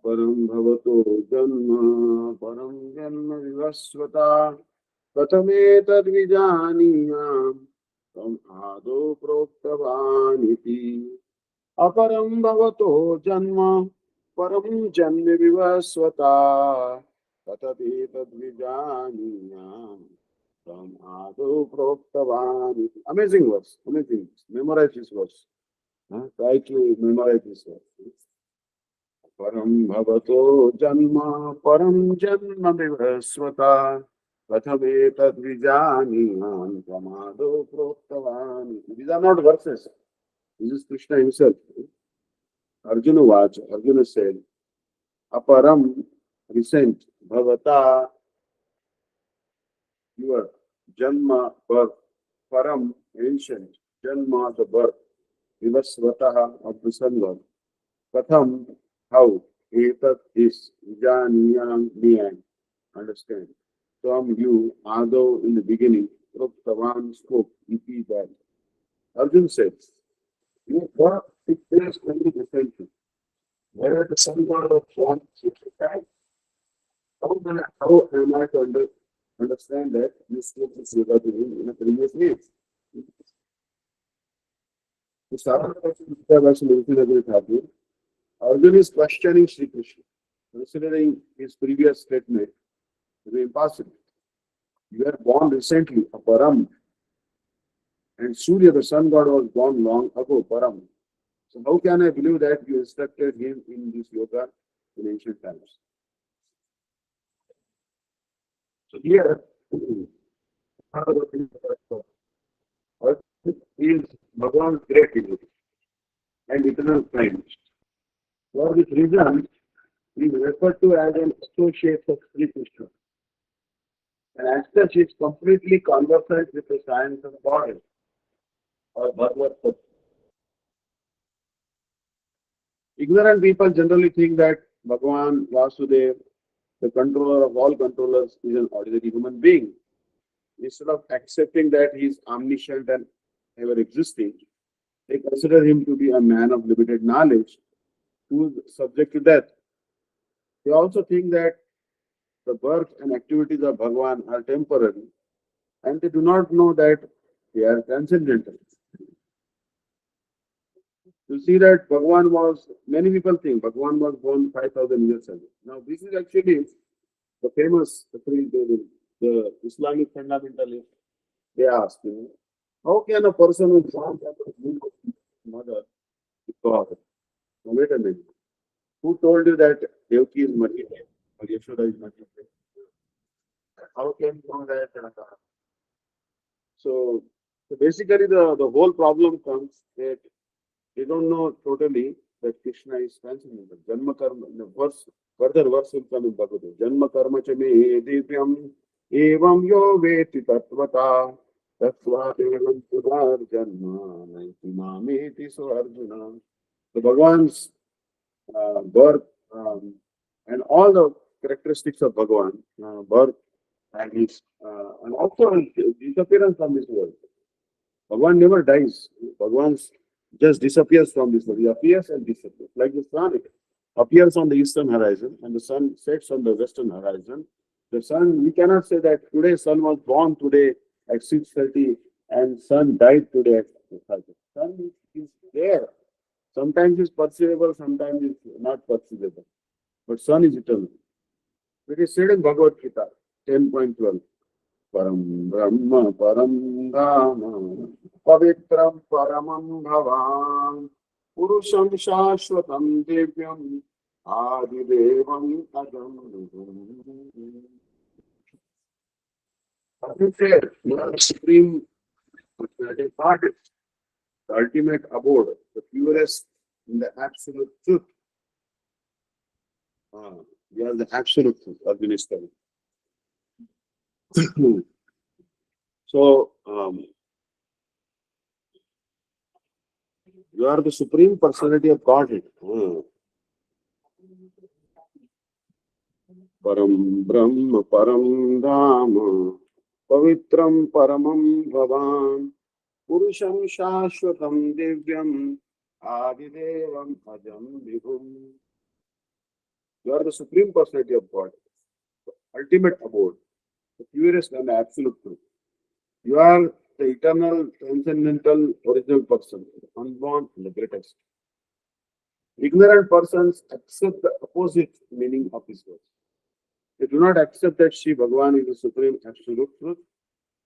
Aparam bhavato janma param janma vivasvata katame tad vijaniyam tam ado proktavaniti. Aparam bhavato janma param janma vivasvata katame tad vijaniyam tam ado proktavaniti. Amazing verse, amazing. Memorize this verse. Try to memorize this verse. Param bhavato janma param janma vivasvata kathame tad vijaniyam tamado proktavan. These are not verses. This is Krishna himself. Arjuna watch. Arjuna said, Aparam, recent, bhavata, your janma, birth, param, ancient, janma, the birth, vivasvataha, of the sun god. Katham, how? Etat is vijaniyam, me and understand. From you, Ado in the beginning, Proktavan spoke, iti that. Arjun says, you got it is very different. Where the sun god of one time, how am I to understand that you spoke this yoga to him in a previous way? The Sarvata version is happening. Arjuna is questioning Sri Krishna, considering his previous statement to be impossible. You were born recently, a Param, and Surya, the sun god, was born long ago, Param. So how can I believe that you instructed him in this yoga in ancient times? So here, is Bhagavan's great devotion and eternal friend. For this reason, he is referred to as an associate of Sri Krishna. And as such, he is completely conversant with the science of body or Bhagavad-Gita. Ignorant people generally think that Bhagavan Vasudev, the controller of all controllers, is an ordinary human being. Instead of accepting that he is omniscient and ever existing, they consider him to be a man of limited knowledge who is subject to death. They also think that the birth and activities of Bhagavan are temporary, and they do not know that they are transcendental. You see that Bhagavan was, many people think Bhagavan was born 5,000 years ago. Now, this is actually the famous, the Islamic fundamentalist. They ask, how can a person who is born from the mother be God? Now, wait a minute. Who told you that Devaki is material or Yashoda is material? How can you know that? So basically, the whole problem comes that they don't know totally that Krishna is transcendental. Janma karma, the verse, further verse will come in Bhagavad-Gita. Janma karma cha me divyam evam yo veti tattvata tatva devam sudar janma naiti mameti so Arjuna. So Bhagavan's birth and all the characteristics of Bhagavan, birth and his and also his disappearance from this world. Bhagavan never dies. Bhagavan just disappears from this world. He appears and disappears. Like the sun appears on the eastern horizon and the sun sets on the western horizon. The sun, we cannot say that today sun was born today at 6:30 and sun died today at 6:30. Sun is there. Sometimes it's perceivable, sometimes it's not perceivable. But sun is eternal. It is said in Bhagavad Gita 10.12. Param Brahma Param Dhamma Pavitram Paramam Bhavam Purusham Shashvatam Devyam Adidevam Adam. As he said, you are the supreme, the ultimate abode, the purest in the absolute truth. You are the absolute truth, Arjuna. So, you are the supreme personality of Godhead. Param Brahma Param Dhama Pavitram Paramam Bhavan Purusham Shashvatam Divyam Adidevam Ajam Vibhum. You are the Supreme Personality of God, the ultimate abode, the purest and absolute truth. You are the eternal, transcendental, original person, the unborn and the greatest. Ignorant persons accept the opposite meaning of his words. They do not accept that Shri Bhagavan is the supreme absolute truth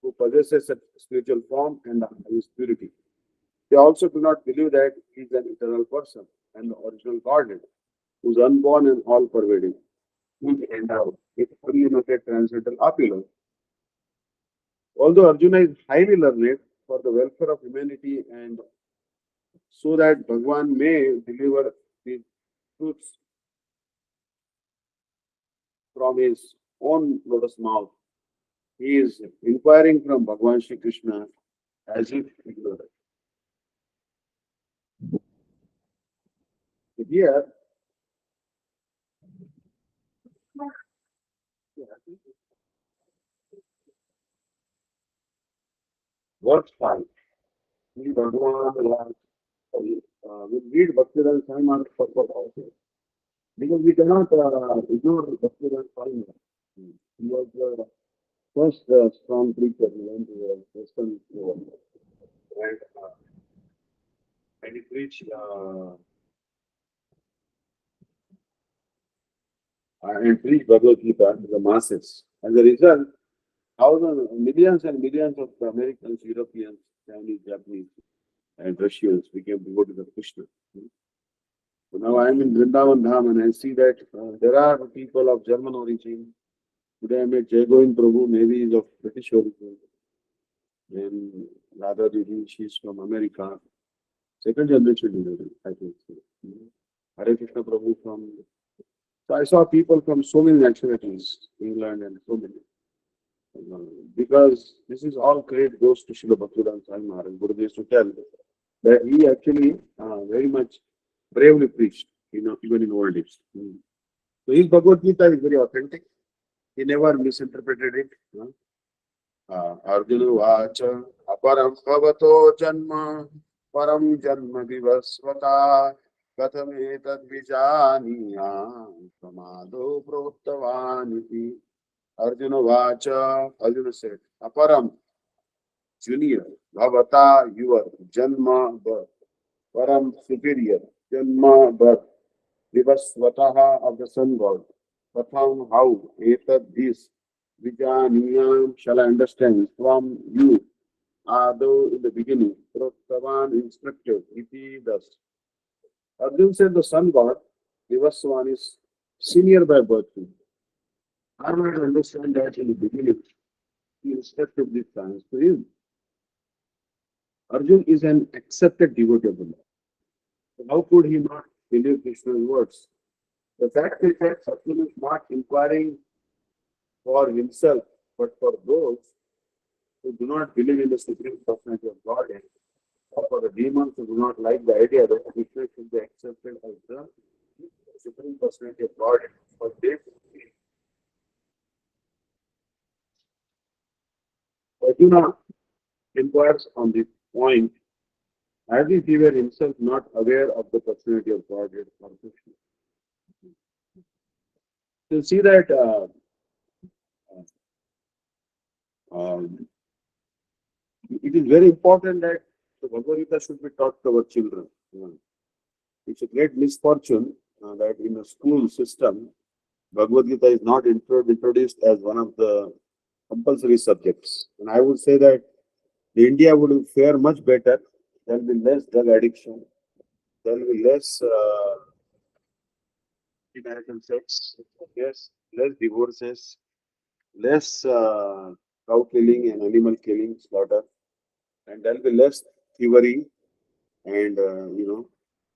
who possesses a spiritual form and his purity. They also do not believe that he is an eternal person and the original Godhead, who is unborn and all pervading, who is endowed with unlimited transcendental appeal. Although Arjuna is highly learned for the welfare of humanity and so that Bhagavan may deliver these truths from his own lotus mouth, he is inquiring from Bhagavan Shri Krishna as if ignorant. Here, verse 5, Shri Bhagavan will read Bhakti-Vidanta Swami Maharaj purport also. Because we cannot ignore Bhakti-Vidanta Swami Maharaj. He was the first strong preacher who went to the Western world. And he preached Bhagavad-Gita to the masses. As a result, thousands, millions and millions of Americans, Europeans, Chinese, Japanese, and Russians became devotees of Krishna. So now I am in Vrindavan Dham and I see that there are people of German origin. Today I met Jai Govind Prabhu, maybe is of British origin. Then Radha Didi, she is from America. Second generation devotee, I think. Hare Krishna Prabhu from. So I saw people from so many nationalities, England and so many. Because this is all credit goes to Srila Bhakti-Vidanta Swami Maharaj. Gurudev used to tell that he actually very much bravely preached, even in old days. So his Bhagavad-Gita is very authentic. He never misinterpreted it. Arjuna Vacha Aparam Bhavato Janma Param Janma Vivasvata Katham Etad Vijaniya Pramado Prottavaniti. Arjuna Vacha, Arjuna said, Aparam, junior, Bhavata, your, Janma, birth, Param, superior, Janma, birth, Vivasvataha of the sun god, Katham, how, Etad, this, Vijaniyam, shall I understand from you, Ado, in the beginning, Prottavan, instructed, Iti, thus. Arjuna said, the sun god, Vivasvan is senior by birth. I want to understand that in the beginning, he instructed these science to him. Arjuna is an accepted devotee of the Lord. So how could he not believe Krishna's words? The fact is that Arjuna is not inquiring for himself, but for those who do not believe in the Supreme Personality of Godhead, or for the demons who do not like the idea that Krishna should be accepted as the Supreme Personality of Godhead. But they Arjuna inquires on this point as if he were himself not aware of the personality of Godhead or Krishna. You see that it is very important that the Bhagavad-Gita should be taught to our children. It's a great misfortune that in a school system, Bhagavad-Gita is not introduced as one of the compulsory subjects. And I would say that India would fare much better. There will be less drug addiction. There will be less marital sex. Yes, less divorces, less cow killing and animal killing, slaughter, and there will be less thievery and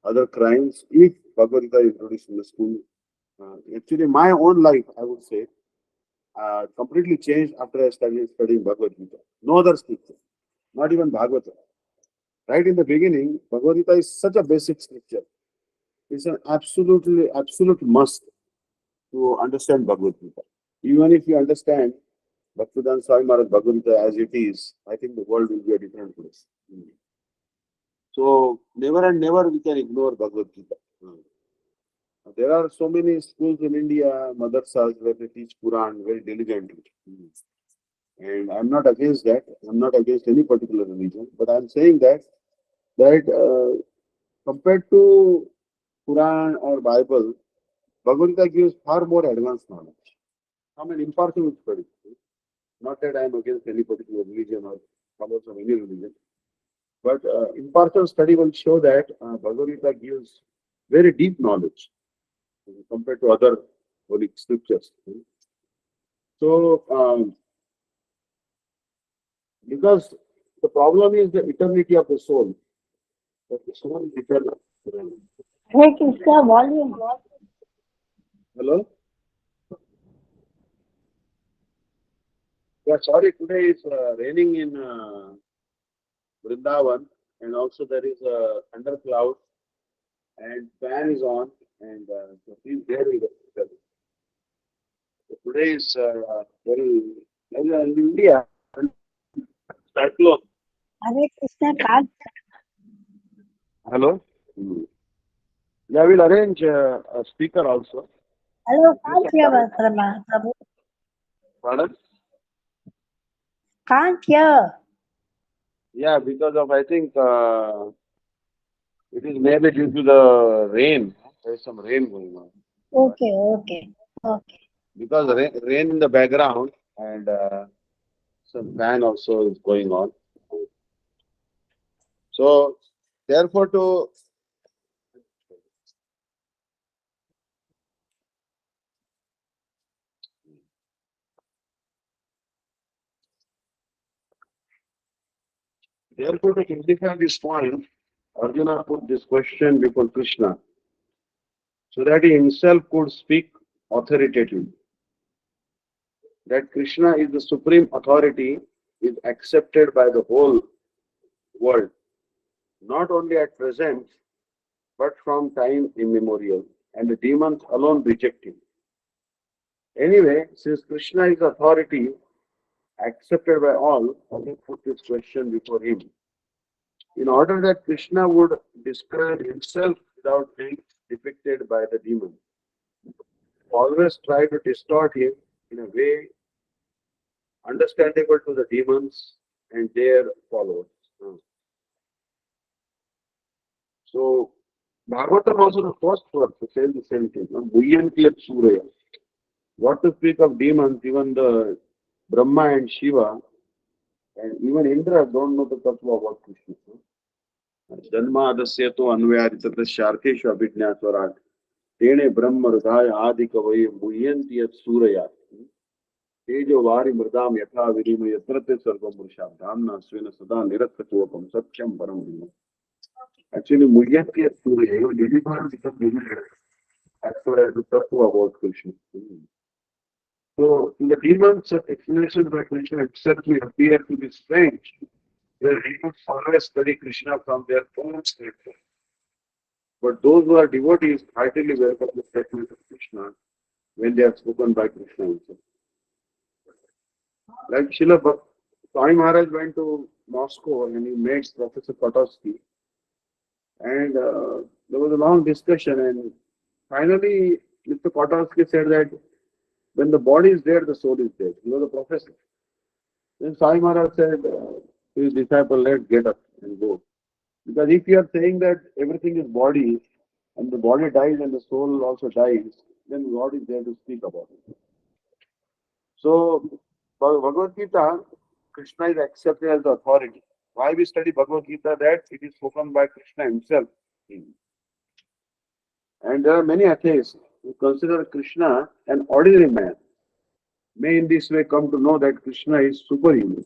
other crimes if Bhagavad Gita is introduced in the school. Actually, my own life, I would say, completely changed after I started studying Bhagavad Gita. No other scripture, not even Bhagavata. Right in the beginning, Bhagavad Gita is such a basic scripture. It's an absolute must to understand Bhagavad Gita. Even if you understand Bhakti-Vidanta Swami Maharaj Bhagavad Gita as it is, I think the world will be a different place. So never and never we can ignore Bhagavad Gita. There are so many schools in India, madrasas, where they teach Quran very diligently. And I'm not against that. I'm not against any particular religion, but I'm saying that compared to Quran or Bible, Bhagavad-Gita gives far more advanced knowledge. I'm an impartial study. Not that I'm against any particular religion or followers of any religion, but impartial study will show that Bhagavad-Gita gives very deep knowledge compared to other holy scriptures. So, because the problem is the eternity of the soul. That the soul is eternal. Hey, Krishna, volume. Hello? Yeah, sorry, today is raining in Vrindavan, and also there is a thundercloud, and fan is on, and so please bear with us. So today is very, in India, cyclone. Hare Krishna, can't. Hello? Yeah, we'll arrange a speaker also. Hello, Give can't some hear, time. Prabhu. Pardon? Can't hear. Yeah, because of, I think, it is maybe due to the rain. There is some rain going on. Okay. Because rain in the background, and some fan also is going on. So, therefore, to simplify this point, Arjuna put this question before Krishna so that he himself could speak authoritatively. That Krishna is the supreme authority is accepted by the whole world, not only at present, but from time immemorial, and the demons alone reject him. Anyway, since Krishna is authority accepted by all, I will put this question before him. In order that Krishna would describe himself without being depicted by the demon, always try to distort him in a way understandable to the demons and their followers. So, Bhagavatam also the first verse says the same thing. Bhuyanti at Surya. What to speak of demons, even the Brahma and Shiva and even Indra don't know the tattva about Krishna. Janmadasya to Anvayaritatashartheshu Abhijnaswarat. Tene Brahma Hridaya Adi Kavaye Bhuyanti at Surya. Tejo Vari Mridam Yatha Virima Yatrate Sarvam Murshab Dhamna Svena Sada Niratatuvakam Satyam Param. Actually, Bhuyanti at Surya, even delivered become delivered as far as the tattva about Krishna. So, in the demons' explanation by Krishna itself may appear to be strange. Where demons always study Krishna from their own standpoint. But those who are devotees heartily welcome the statement of Krishna when they are spoken by Krishna himself. Like Swami Maharaj went to Moscow and he met Professor Potosky, and there was a long discussion, and finally Mr. Potosky said that when the body is there, the soul is there. He was a professor. Then Swami Maharaj said to his disciple, let's get up and go. Because if you are saying that everything is body and the body dies and the soul also dies, then what is there to speak about it? So, for Bhagavad Gita, Krishna is accepted as the authority. Why we study Bhagavad Gita? That it is spoken by Krishna himself. And there are many atheists who consider Krishna an ordinary man, may in this way come to know that Krishna is superhuman,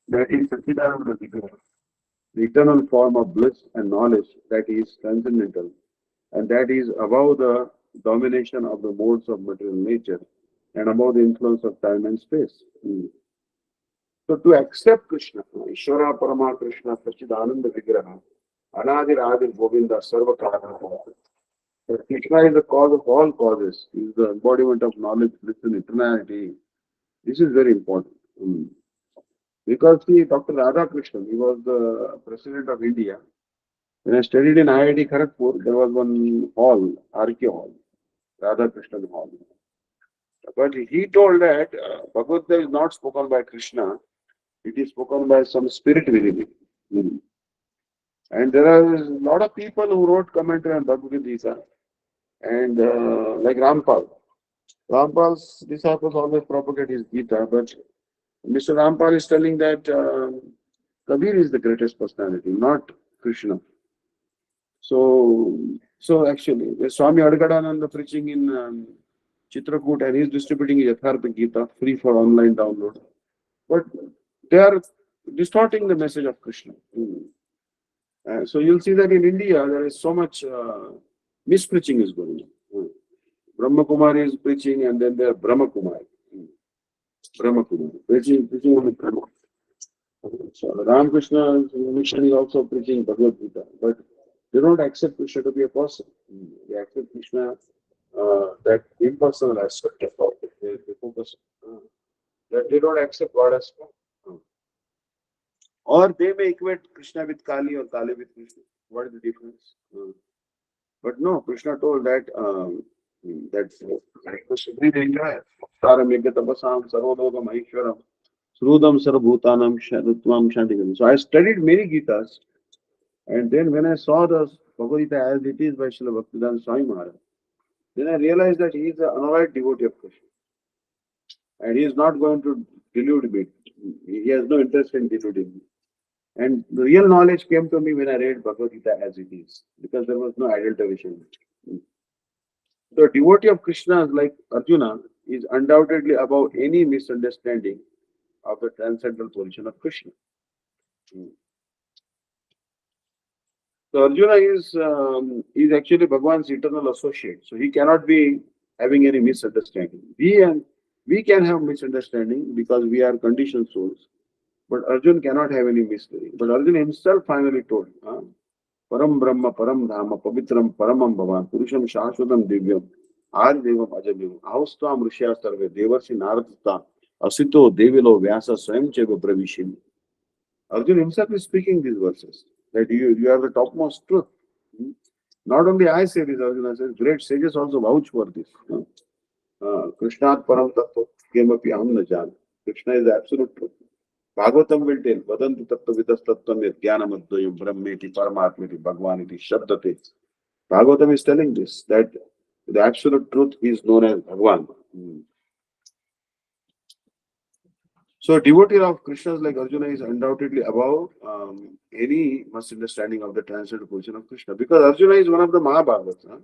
that he is Satchidananda Vigraha, the eternal form of bliss and knowledge that is transcendental, and that is above the domination of the modes of material nature and above the influence of time and space. So to accept Krishna, Ishvara Parama Krishna Satchidananda Vigraha, Anadir Adir Govinda Sarva Karana, that Krishna is the cause of all causes, he is the embodiment of knowledge, bliss and eternality. This is very important. Because see, Dr. Radhakrishnan, he was the president of India. When I studied in IIT Kharagpur, there was one hall, RK Hall. Radha Krishna hall. But he told that Bhagavad-Gita is not spoken by Krishna, it is spoken by some spirit within it. And there are a lot of people who wrote commentary on Bhagavad-Gita, and like Rampal. Rampal's disciples always propagate his Gita, but Mr. Rampal is telling that Kabir is the greatest personality, not Krishna. So actually, the Swami Adgadananda preaching in Chitrakoot, and he's distributing Yathartha Gita free for online download. But they are distorting the message of Krishna. So you'll see that in India there is so much mispreaching is going on. Brahma Kumari is preaching, and then there are Brahma Kumari. Brahma Kumari preaching only Brahma. So Ramakrishna mission is also preaching Bhagavad Gita, but they don't accept Krishna to be a person. They accept Krishna that impersonal aspect of it. They focus that they don't accept God as form. Or they may equate Krishna with Kali or Kali with Krishna. What is the difference? But no, Krishna told that that's the supreme entire. Saram Yajna Tapasam Sarvodogam Aishwaram Srudam Sarvbhutanam Shantam Shantikam. So I studied many Gitas, and then when I saw the Bhagavad Gita as it is by Srila Bhakti-Vidanta Swami Maharaj, then I realized that he is an unalloyed devotee of Krishna. And he is not going to delude me. He has no interest in deluding me. And the real knowledge came to me when I read Bhagavad Gita as it is, because there was no adulteration. The devotee of Krishna, like Arjuna, is undoubtedly above any misunderstanding of the transcendental position of Krishna. So Arjuna is actually Bhagwan's eternal associate. So he cannot be having any misunderstanding. We can have misunderstanding because we are conditioned souls. But Arjuna cannot have any mystery. But Arjuna himself finally told, Param Brahma, Param Dhama, Pavitram, Paramam Bhavan, Purusham Shashvatam Divyam, Devam Ajabyam, Ahustam Rishya Sarve, Devarsi Naradata, Asito, Devilo, Vyasa, Swayam Cheva Pravishim. Arjuna himself is speaking these verses, that you are the topmost truth. Not only I say this, Arjuna says, great sages also vouch for this. Krishnat Param Tattva Kemapi Aham na Jan. Krishna is the absolute truth. Bhagavatam will tell, Vadanti Tattva Vidas Tattvam Yat Jnanam Advayam Brahmeti Paramatmeti Bhagwaniti Shabdate. Bhagavatam is telling this, that the absolute truth is known as Bhagwan. So devotee of Krishna like Arjuna is undoubtedly above any misunderstanding of the transcendental position of Krishna. Because Arjuna is one of the Mahabhagavats,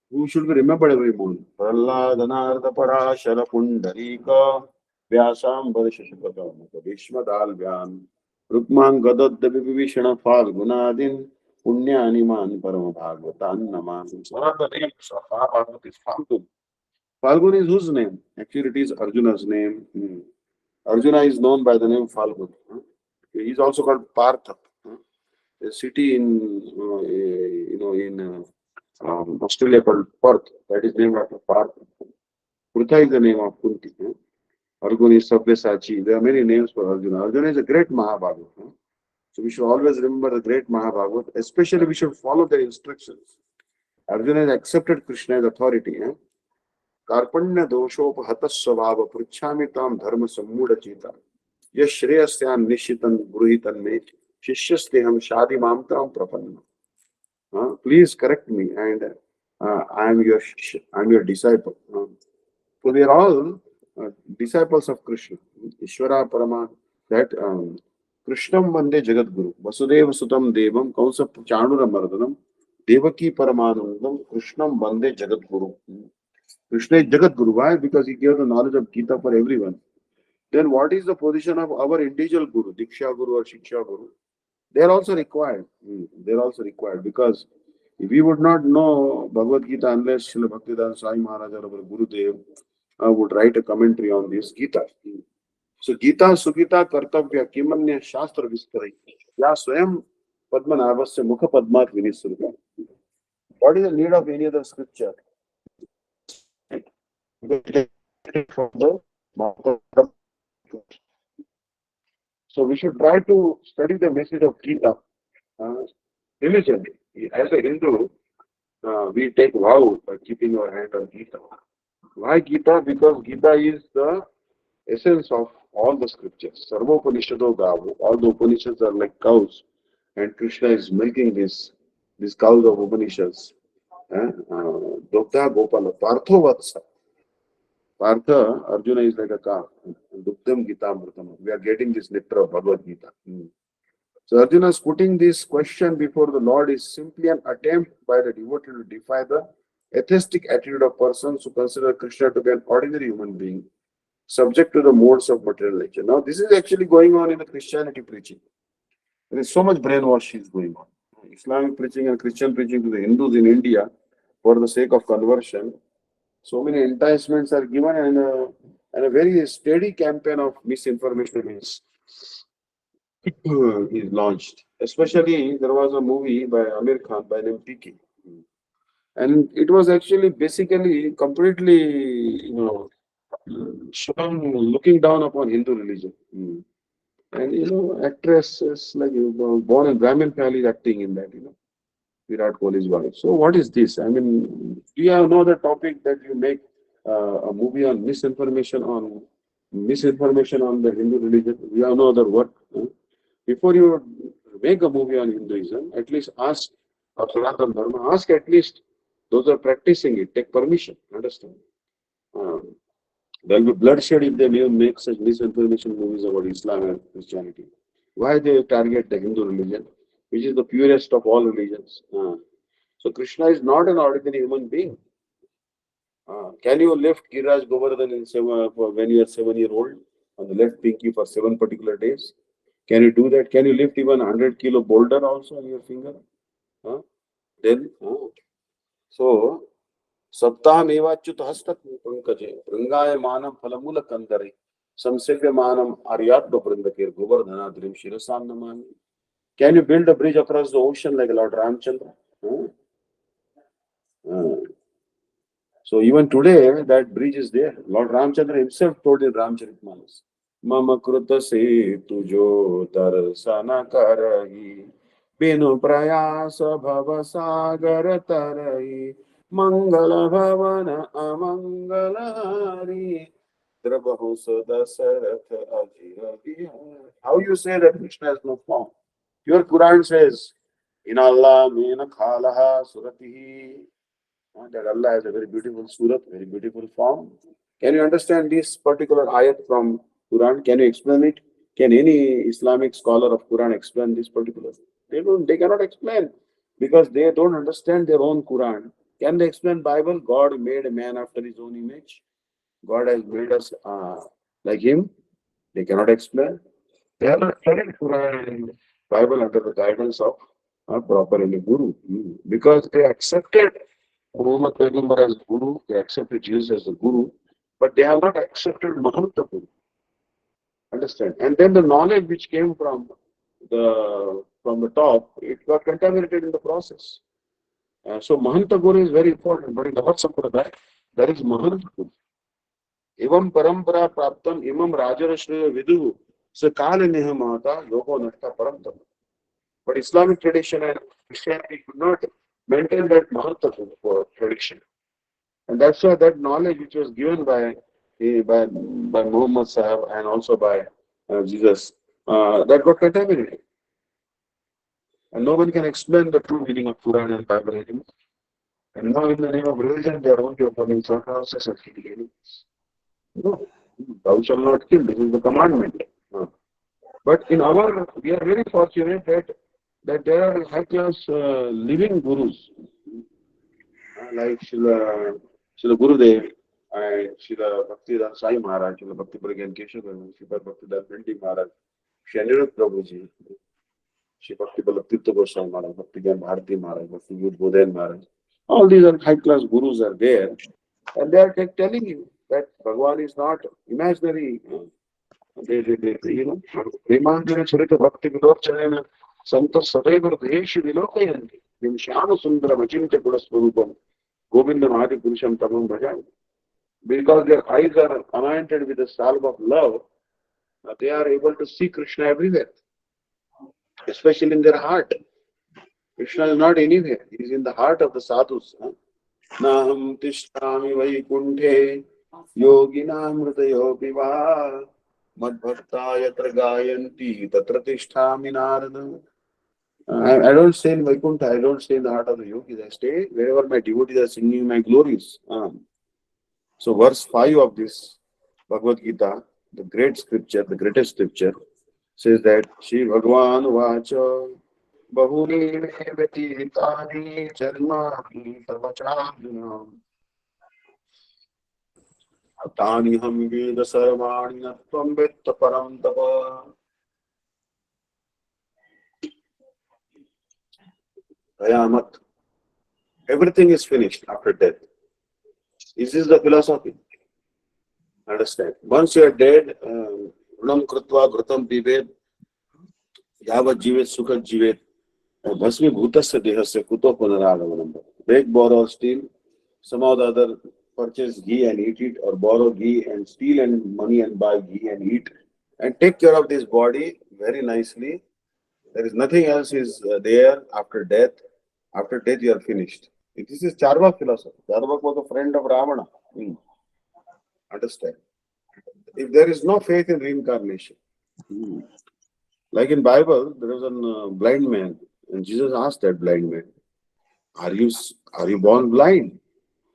who should be remembered every morning. Prahladanarda Parashara Pundarika Vyasam Badashashapata Vishmadalvyan Rukman Gadadda Vibhishana Falgunadin Punyaniman Parama Bhagavatan Naman. One of the names of Mahabhagavat is Falgun. Falgun is whose name? Actually, it is Arjuna's name. Arjuna is known by the name Falgun. He is also called Partha, a city in Australia called Perth. That is named after Partha. Prutha is the name of Kunti. Arjuna is Sabyasachi. There are many names for Arjuna. Arjuna is a great Mahabhagavat. So we should always remember the great Mahabhagavat. Especially we should follow their instructions. Arjuna has accepted Krishna as authority. Karpanya doshopahatas svabhava pruchhamitam dharma sammudha chita yash shreyasyan nishitan bruhitan me shishyasteham shadi mamtam prapanna. Please correct me, and I am your disciple. So we are all disciples of Krishna. Ishvara Parama, that Krishnam Vande Jagat Guru Vasudeva Sutam Devam Kausa Chanura Mardhanam Devaki Paramanandam Krishnam Vande Jagat Guru. Krishna is Jagat Guru. Why? Because he gave the knowledge of Gita for everyone. Then what is the position of our individual Guru, Diksha Guru or Shiksha Guru? They are also required. They are also required, because if we would not know Bhagavad Gita unless Srila Bhakti-Vidanta Swami Maharaj or our Gurudev would write a commentary on this Gita. So Gita Sugita Kartavya Kimanya Shastra Vistarai Ya Swayam Padmanabhasya Mukha Padmat Vinisruta. What is the need of any other scripture? So we should try to study the message of Gita diligently. As a Hindu, we take vow by keeping our hand on Gita. Why Gita? Because Gita is the essence of all the scriptures. Sarvopanishado Gavu. All the Upanishads are like cows, and Krishna is milking these cows of Upanishads. Dogda Gopala. Partho Vatsa. Partha, Arjuna is like a cow. Dugdam Gita Amritam. We are getting this nectar of Bhagavad Gita. So Arjuna is putting this question before the Lord is simply an attempt by the devotee to defy the atheistic attitude of persons who consider Krishna to be an ordinary human being, subject to the modes of material nature. Now, this is actually going on in the Christianity preaching. There is so much brainwashing going on. Islamic preaching and Christian preaching to the Hindus in India for the sake of conversion. So many enticements are given, and a very steady campaign of misinformation is launched. Especially, there was a movie by Amir Khan by name PK. And it was actually basically completely, looking down upon Hindu religion. And actresses like born in Brahmin family acting in that, Virat Kohli's wife. So what is this? I mean, do you know the topic that you make a movie on misinformation on the Hindu religion? We have no other work. Before you make a movie on Hinduism, at least ask, or Sanatana Dharma, ask at least those who are practicing it, take permission. Understand? There will be bloodshed if they make such misinformation movies about Islam and Christianity. Why they target the Hindu religion, which is the purest of all religions? So Krishna is not an ordinary human being. Can you lift Giriraj Govardhan when you are 7-year-old on the left pinky for 7 particular days? Can you do that? Can you lift even 100-kilo boulder also on your finger? So, Saptaham Evachyut Hastat Pankaje, Prangaye Manam Palamula Kandari, Samsevya Manam Aryatma Prindakir, Govardhana Drim Shirasam Namani. Can you build a bridge across the ocean like Lord Ramchandra? So even today, that bridge is there. Lord Ramchandra himself told in Ramcharitmanas, Mama Kruta Se Tujo Tarsana Karahi, Binu Prayasa Bhava Sagar Tarahi, Mangala Bhavana Amangala Hari, Drabahu Sadasarath Ajira Vihar. How you say that Krishna has no form? Your Quran says, In Allah Meena Khalaha Suratihi. That Allah has a very beautiful surat, very beautiful form. Can you understand this particular ayat from Quran? Can you explain it? Can any Islamic scholar of Quran explain this particular? They cannot explain because they don't understand their own Quran. Can they explain Bible? God made a man after his own image. God has made us like him. They cannot explain. They have not studied Quran and Bible under the guidance of a proper Guru. Because they accepted Muhammad Paygambar as Guru, they accepted Jesus as the Guru, but they have not accepted Mahanta Guru. Understand? And then the knowledge which came from the top, it got contaminated in the process. So Mahanta Guru is very important, but in our Sampradaya, there is Mahanta Guru. Evam parampara praptam imam rajarashriya vidu sakala neha mahata yoga nashta paramtam. But Islamic tradition and Christianity could not maintain that Mahanta Guru tradition. And that's why that knowledge which was given by Muhammad Sahib and also by Jesus, that got contaminated. And no one can explain the true meaning of Quran and Bible anymore. And now in the name of religion, they are only opening slaughterhouses and killing animals. No, thou shalt not kill. This is the commandment. But we are very fortunate that there are high-class living gurus like Srila Gurudev and Srila Bhakti-Vidanta Sai Maharaj, Srila Bhakti-Pragyan Keshav, Srila Bhakti-Vidanta Vishnu Daivata, Srila Anirudh Prabhuji, Srila Bhakti-Vidanta Goswami Maharaj, Bhakti-Gyan Bharati Maharaj, Bhakti-Yud Bodhayan Maharaj. All these are high-class gurus are there, and they are telling you that Bhagavan is not imaginary. Premanjana Charita Bhakti Vidochanena Santa Sadaiva Deshi Vilokayanti, Vim Shyama Sundara Machinta Guraswarupam, Govinda Mahadi Purusham Tamam Bhajan. Because their eyes are anointed with the salve of love, they are able to see Krishna everywhere, especially in their heart. Krishna is not anywhere. He is in the heart of the sadhus. Naham tishtami vaikunthe yoginam hridayo piva madbhakta yatra gayanti tatra tishtami narada. I don't stay in Vaikuntha, I don't stay in the heart of the yogis. I stay wherever my devotees are singing my glories. So verse 5 of this Bhagavad-Gita, the great scripture, the greatest scripture, says that Shri Bhagavan Vacha Bahuni Veti Hitani Charma Tavacharjuna Atani Ham Veda Sarvani Natvam Vetta Param Tapa Ayamat. Everything is finished after death. This is the philosophy. Understand? Once you are dead, Runam Krutva Grutam Pibet Yavat Jivet Sukhat Jivet Bhasmi Bhutasya Dehasya Kuto Punaragamanam. Beg, borrow, steal, somehow the other purchase ghee and eat it, or borrow ghee and steal and money and buy ghee and eat, and take care of this body very nicely. There is nothing else is there after death. After death you are finished. This is Charvak philosophy. Charvak was a friend of Ravana. Understand? If there is no faith in reincarnation, like in Bible, there was a blind man, and Jesus asked that blind man, "Are you born blind?"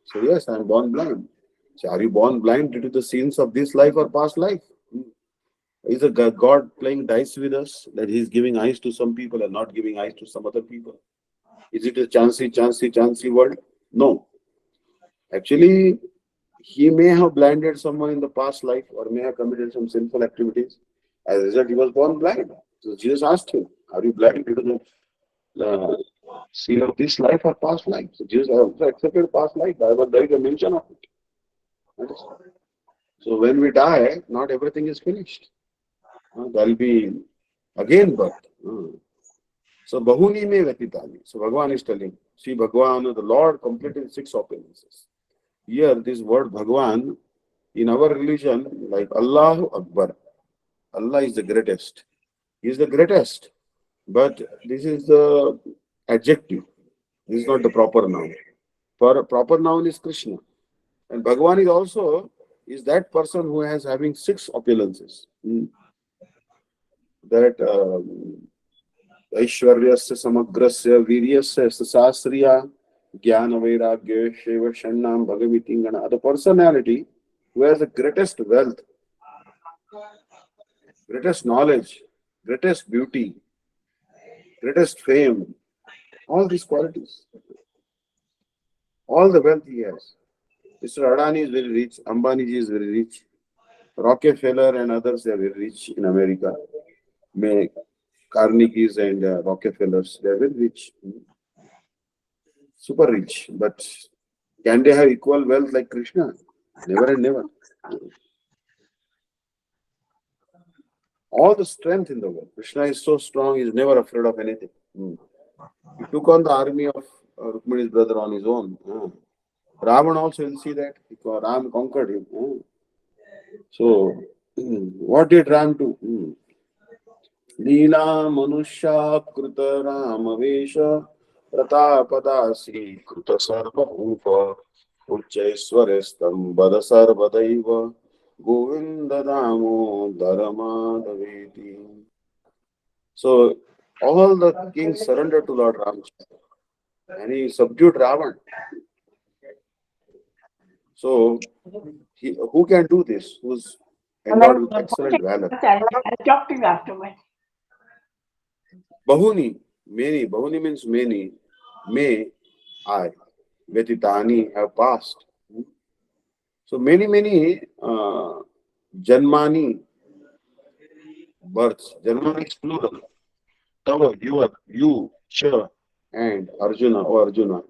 So yes, I am born blind. So are you born blind due to the sins of this life or past life? Is a God playing dice with us that He is giving eyes to some people and not giving eyes to some other people? Is it a chancey world? No. Actually, He may have blinded someone in the past life or may have committed some sinful activities. As a result, he was born blind. So Jesus asked him, "Are you blind due to the sin of this life or past life?" So Jesus also accepted past life. There is a mention of it. Understand? So when we die, not everything is finished. There will be again birth. So Bahuni me Vatitani. So Bhagavan is telling, see Bhagavan, the Lord completed 6 opulences. Here this word Bhagavan, in our religion, like Allahu Akbar. Allah is the greatest. He is the greatest. But this is the adjective. This is not the proper noun. For proper noun is Krishna. And Bhagavan is also is that person who has having 6 opulences. That Aishwaryasya Samagrasya Viryasya Sasasriya Jnana Vairagya Sheva Shannam Bhagavatingana. The personality who has the greatest wealth, greatest knowledge, greatest beauty, greatest fame, all these qualities, all the wealth he has. Mr. Adani is very rich, Ambani ji is very rich, Rockefeller and others are very rich in America. May Carnegies and Rockefellers, they are very rich, super rich. But can they have equal wealth like Krishna? Never and never. All the strength in the world. Krishna is so strong, he is never afraid of anything. He took on the army of Rukmani's brother on his own. Ravan also, will see that. Ram conquered him. So, what did Ram do? Leela Manusha Kruta Ramavesha Pratapadasi Kruta Sarva Upa Ucheswarestam Bada Sarvadaiva Govinda Damo Dharmadaveti. So, all the kings surrendered to Lord Ramchandra and he subdued Ravan. So, who can do this? Who's endowed with excellent valor? I'll talk to you afterwards. Bahuni, many. Bahuni means many. May I. Vetitani have passed. So many Janmani births. Janmani is plural. Tava, you, Cha, and Arjuna, or Arjuna.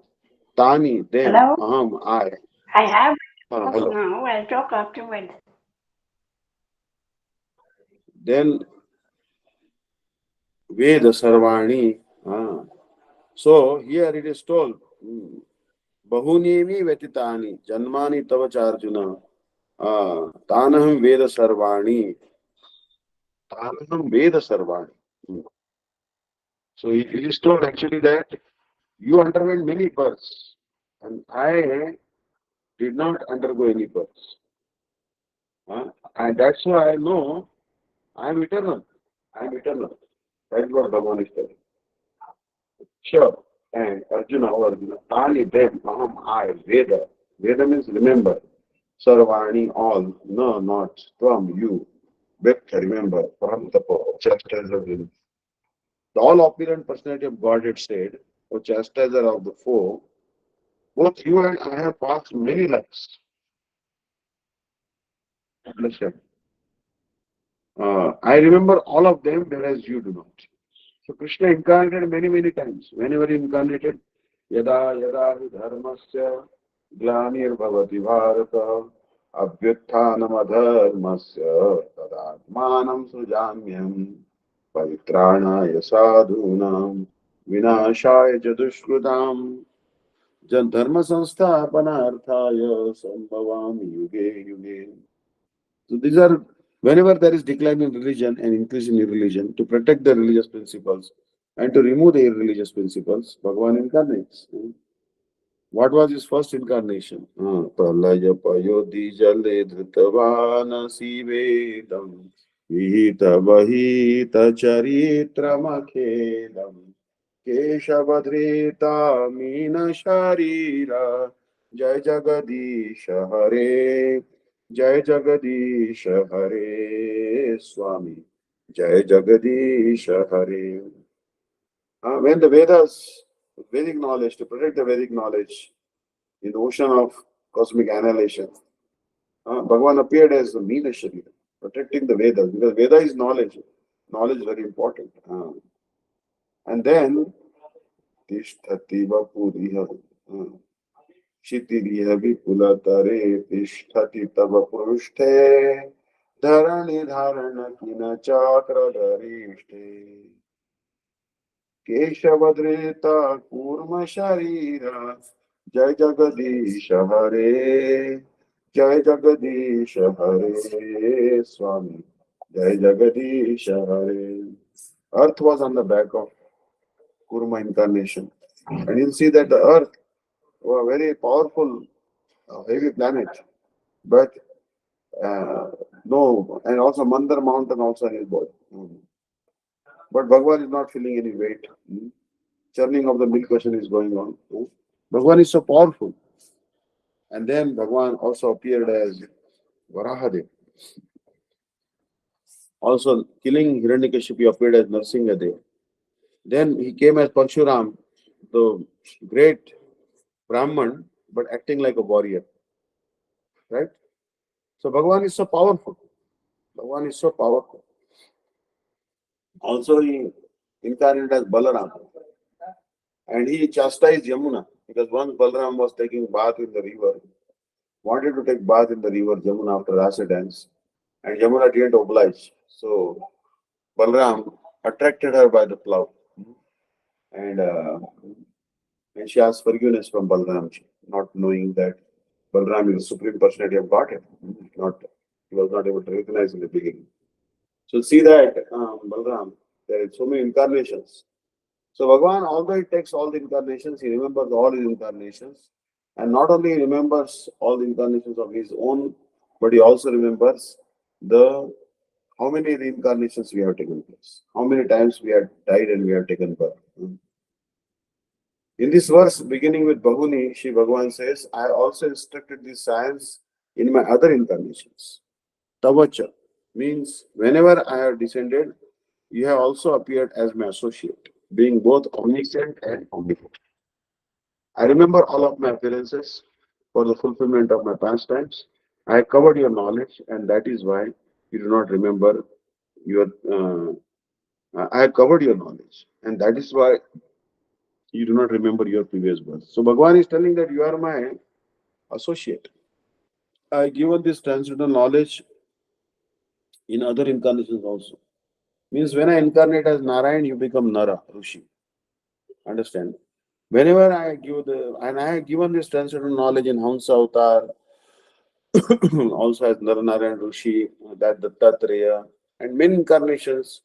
Tani, them, Hello? Aham, I. I have Hello. now. I'll talk afterwards. Then Veda Sarvani. So here it is told, Bahunimi Vetitani, Janmani Tavacha Arjuna, Tanaham Veda Sarvani, Tanaham Veda Sarvani. So he is told actually that you underwent many births and I did not undergo any births. And that's why I know I am eternal. I am eternal. That's what Bhagavan is telling. Sure. And Arjuna, Tani them, Aham, I, Veda. Veda means remember. Sarvani, all. No, not. Tvam, you. Vekta, remember. Paramtapo, chastiser. The all opulent personality of Godhead said, O chastiser of the foe, both you and I have passed many lives. Understand? I remember all of them, whereas you do not. So Krishna incarnated many, many times. Whenever he incarnated, yada yada hi dharmasya glanir bhavati bharata abhyutthanam adharmasya tadatmanam sujamyam pavitranaya sadhunam vinashaya jadushkrutam jan dharma sansthapanarthaya sambhavami yuge yuge. So these are, whenever there is decline in religion and increase in religion, to protect the religious principles and to remove the irreligious principles, Bhagavan incarnates. What was his first incarnation? Pralaya payodhi jale dhritavana sivedam vihita vahita charitramakhedam keshavadhrita mina sharira jai jagadisha hare Jai Jagadisha Hare Swami Jai Jagadisha Hare. When the Vedas, Vedic knowledge, to protect the Vedic knowledge in the ocean of cosmic annihilation, Bhagavan appeared as the Meena Sharira, protecting the Vedas, because Veda is knowledge. Knowledge is very important. And then, Tishtati Vapuriha. क्षितिरिह विपुलतरे तिष्ठति तव पृष्ठे धरणि धारण किन चक्रधरिष्ठे केशवधृत कूर्म शरीर जय जगदीश हरे जय जगदीश हरे स्वामी जय जगदीश हरे. Earth was on the back of Kurma incarnation, and you'll see that the earth a very powerful, heavy planet, but no, and also Mandar mountain also in his body. But Bhagavan is not feeling any weight. Churning of the milk ocean is going on. Bhagavan is so powerful. And then Bhagavan also appeared as Varahadev. Also killing Hiranyakashipu, he appeared as Narsingadev. Then he came as Parshuram, the great Brahman, but acting like a warrior. Right? So Bhagavan is so powerful. Bhagavan is so powerful. Also he incarnated as Balaram. And he chastised Yamuna, because once Balaram was taking bath in the river, wanted to take bath in the river Yamuna after Rasa dance, and Yamuna didn't oblige. So Balaram attracted her by the plow. And she asked forgiveness from Balaram, not knowing that Balaram is the supreme personality of Godhead. He was not able to recognize in the beginning. So see that Balaram, there are so many incarnations. So Bhagavan, although he takes all the incarnations, he remembers all his incarnations. And not only he remembers all the incarnations of his own, but he also remembers how many reincarnations we have taken place, how many times we have died and we have taken birth. In this verse, beginning with Bahuni, Shri Bhagavan says, I also instructed this science in my other incarnations. Tavacha means whenever I have descended, you have also appeared as my associate, being both omniscient and omnipotent. I remember all of my appearances for the fulfillment of my pastimes. I have covered your knowledge, and that is why you do not remember your. I have covered your knowledge, and that is why you do not remember your previous birth. So Bhagavan is telling that you are my associate. I have given this transcendental knowledge in other incarnations also. Means when I incarnate as Narayan, you become Nara, Rishi. Understand? Whenever I have given this transcendental knowledge in Hamsa Avatar, also as Narayan Rishi, that Dattatreya, and many incarnations,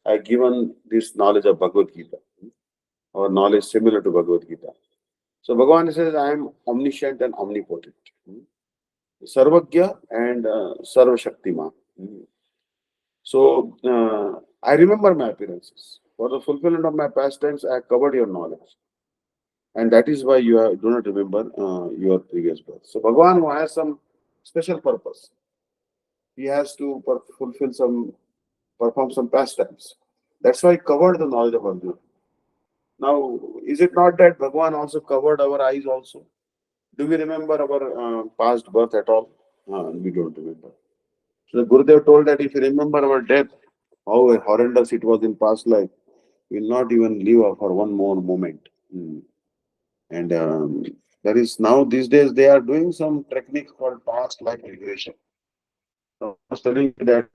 I have given this knowledge of Bhagavad-Gita. our knowledge similar to Bhagavad-Gita. So Bhagavan says, I am omniscient and omnipotent. Sarvagya and Sarva Shaktiman. So I remember my appearances. For the fulfillment of my pastimes, I have covered your knowledge. And that is why do not remember your previous birth. So Bhagavan has some special purpose. He has to perform some pastimes. That's why he covered the knowledge of Arjuna. Now, is it not that Bhagavan also covered our eyes also? Do we remember our past birth at all? We don't remember. So the Gurudev told that if you remember our death, how horrendous it was in past life, we will not even live for one more moment. And there is now these days they are doing some technique called past life regression. So I was telling you that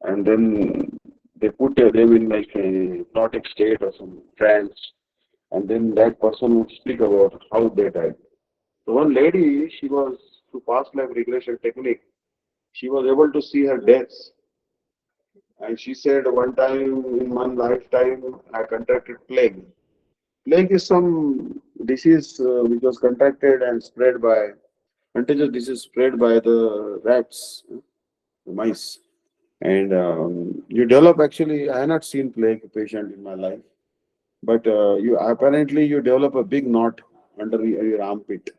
and then they put them in like a hypnotic state or some trance, and then that person would speak about how they died. So one lady, she was through past life regression technique, she was able to see her deaths. And she said one time in one lifetime I contracted plague. Plague is some disease which was contracted and spread by contagious disease spread by the rats, the mice. And you develop actually. I have not seen plague patient in my life, but you develop a big knot under your armpit,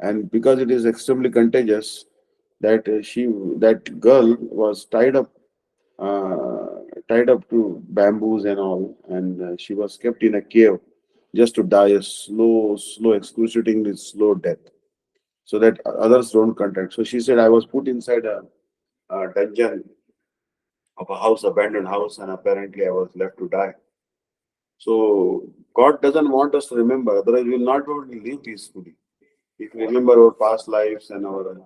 and because it is extremely contagious, that girl was tied up to bamboos and all, and she was kept in a cave just to die a slow, excruciatingly slow death, so that others don't contact. So she said, I was put inside a dungeon of a house, abandoned house, and apparently I was left to die. So God doesn't want us to remember, otherwise we will not be able to live peacefully. If we remember our past lives and our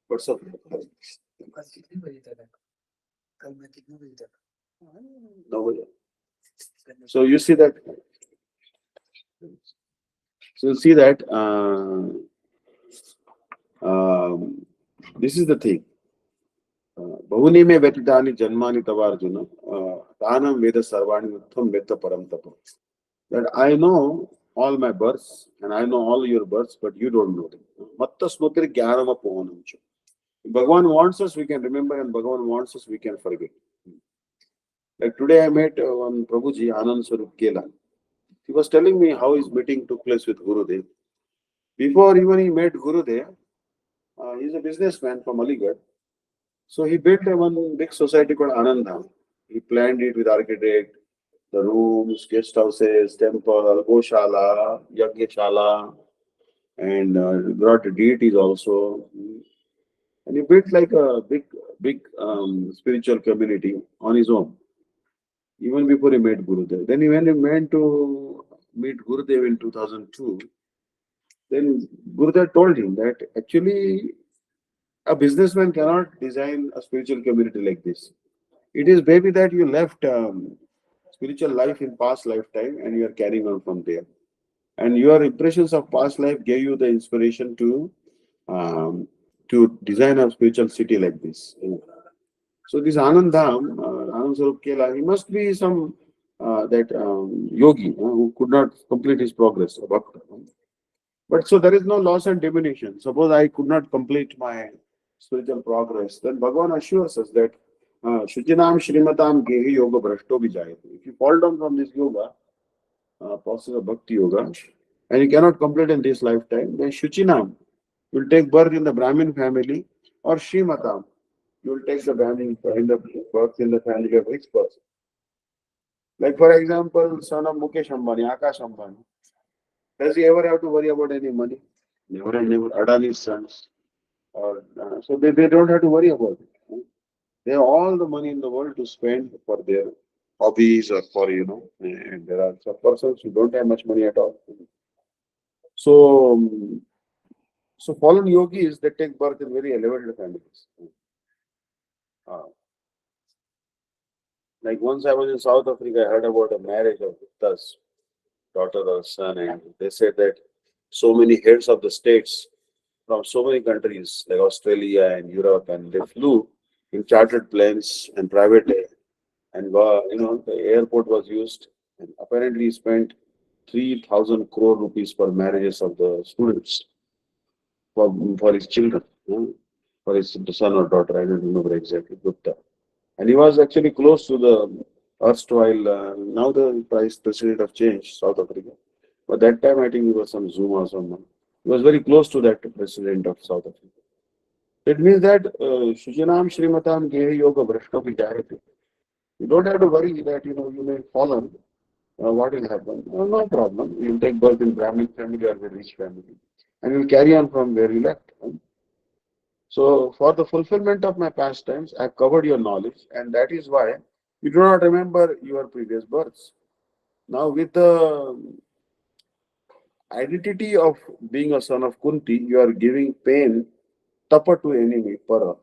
what's up? No. So you see that. So you see that this is the thing. Bahuni me vetitani janmani tavarjuna tanam veda sarvani uttam veta param tapa. That I know all my births and I know all your births, but you don't know them. Matta smriti jnanam apohanam. Bhagavan wants us, we can remember, and Bhagavan wants us, we can forget. Like today I met one Prabhuji, Anand Swarup Kela. He was telling me how his meeting took place with Gurudev. Before even he met Gurudev, he's a businessman from Aligarh. So he built one big society called Anandham. He planned it with architect, the rooms, guest houses, temple, Goshala, Yagyashala, and brought deities also. And he built like a big spiritual community on his own, even before he met Gurudev. Then when he went to meet Gurudev in 2002, then Gurudev told him that actually a businessman cannot design a spiritual community like this. It is maybe that you left spiritual life in past lifetime and you are carrying on from there. And your impressions of past life gave you the inspiration to design a spiritual city like this. So this Anand Dham, Anand Swarup Kela, he must be some yogi who could not complete his progress. But so there is no loss and diminution. Suppose I could not complete my spiritual progress, then Bhagavan assures us that Shuchinam Shrimatam Gehi Yoga Brashto Vijayate. If you fall down from this yoga, process of Bhakti Yoga, and you cannot complete in this lifetime, then Shuchinam will take birth in the Brahmin family, or Shrimatam, you will take the Brahmin birth in the family of rich person. Like for example, son of Mukesh Ambani, Akash Ambani. Does he ever have to worry about any money? Never and never. Adani's sons. Or, so they don't have to worry about it. They have all the money in the world to spend for their hobbies or for, and there are some persons who don't have much money at all. So fallen yogis, they take birth in very elevated families. Like once I was in South Africa, I heard about a marriage of Gupta's daughter or son, and they said that so many heads of the states from so many countries like Australia and Europe, and they flew in chartered planes and private and the airport was used, and apparently he spent 3,000 crore rupees for marriages of the students for his children, for his son or daughter. I don't remember exactly, Gupta. And he was actually close to the erstwhile. Now the vice president of change, South Africa. But that time I think he was some Zuma or someone. He was very close to that president of South Africa. It means that Shujinam Shrimatam Gehe Yoga Brashto Vijayate. You don't have to worry that you may fall on what will happen. No problem. You'll take birth in Brahmin family or a rich family. And you'll carry on from where you left. So for the fulfillment of my pastimes, I have covered your knowledge, and that is why you do not remember your previous births. Now with the identity of being a son of Kunti, you are giving pain, tapa to enemy, para.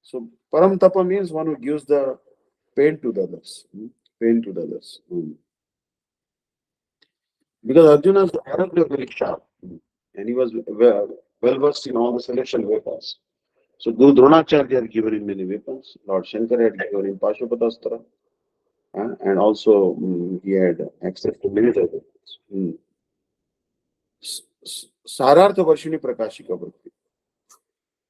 So param tapa means one who gives the pain to the others. Pain to the others. Because Arjuna's arrows were very sharp, and he was well versed in all the celestial weapons. So Guru Dronacharya had given him many weapons. Lord Shankar had given him Pashupatastra, and also he had access to many other weapons. Sarartha Varshini Prakashika Bhakti.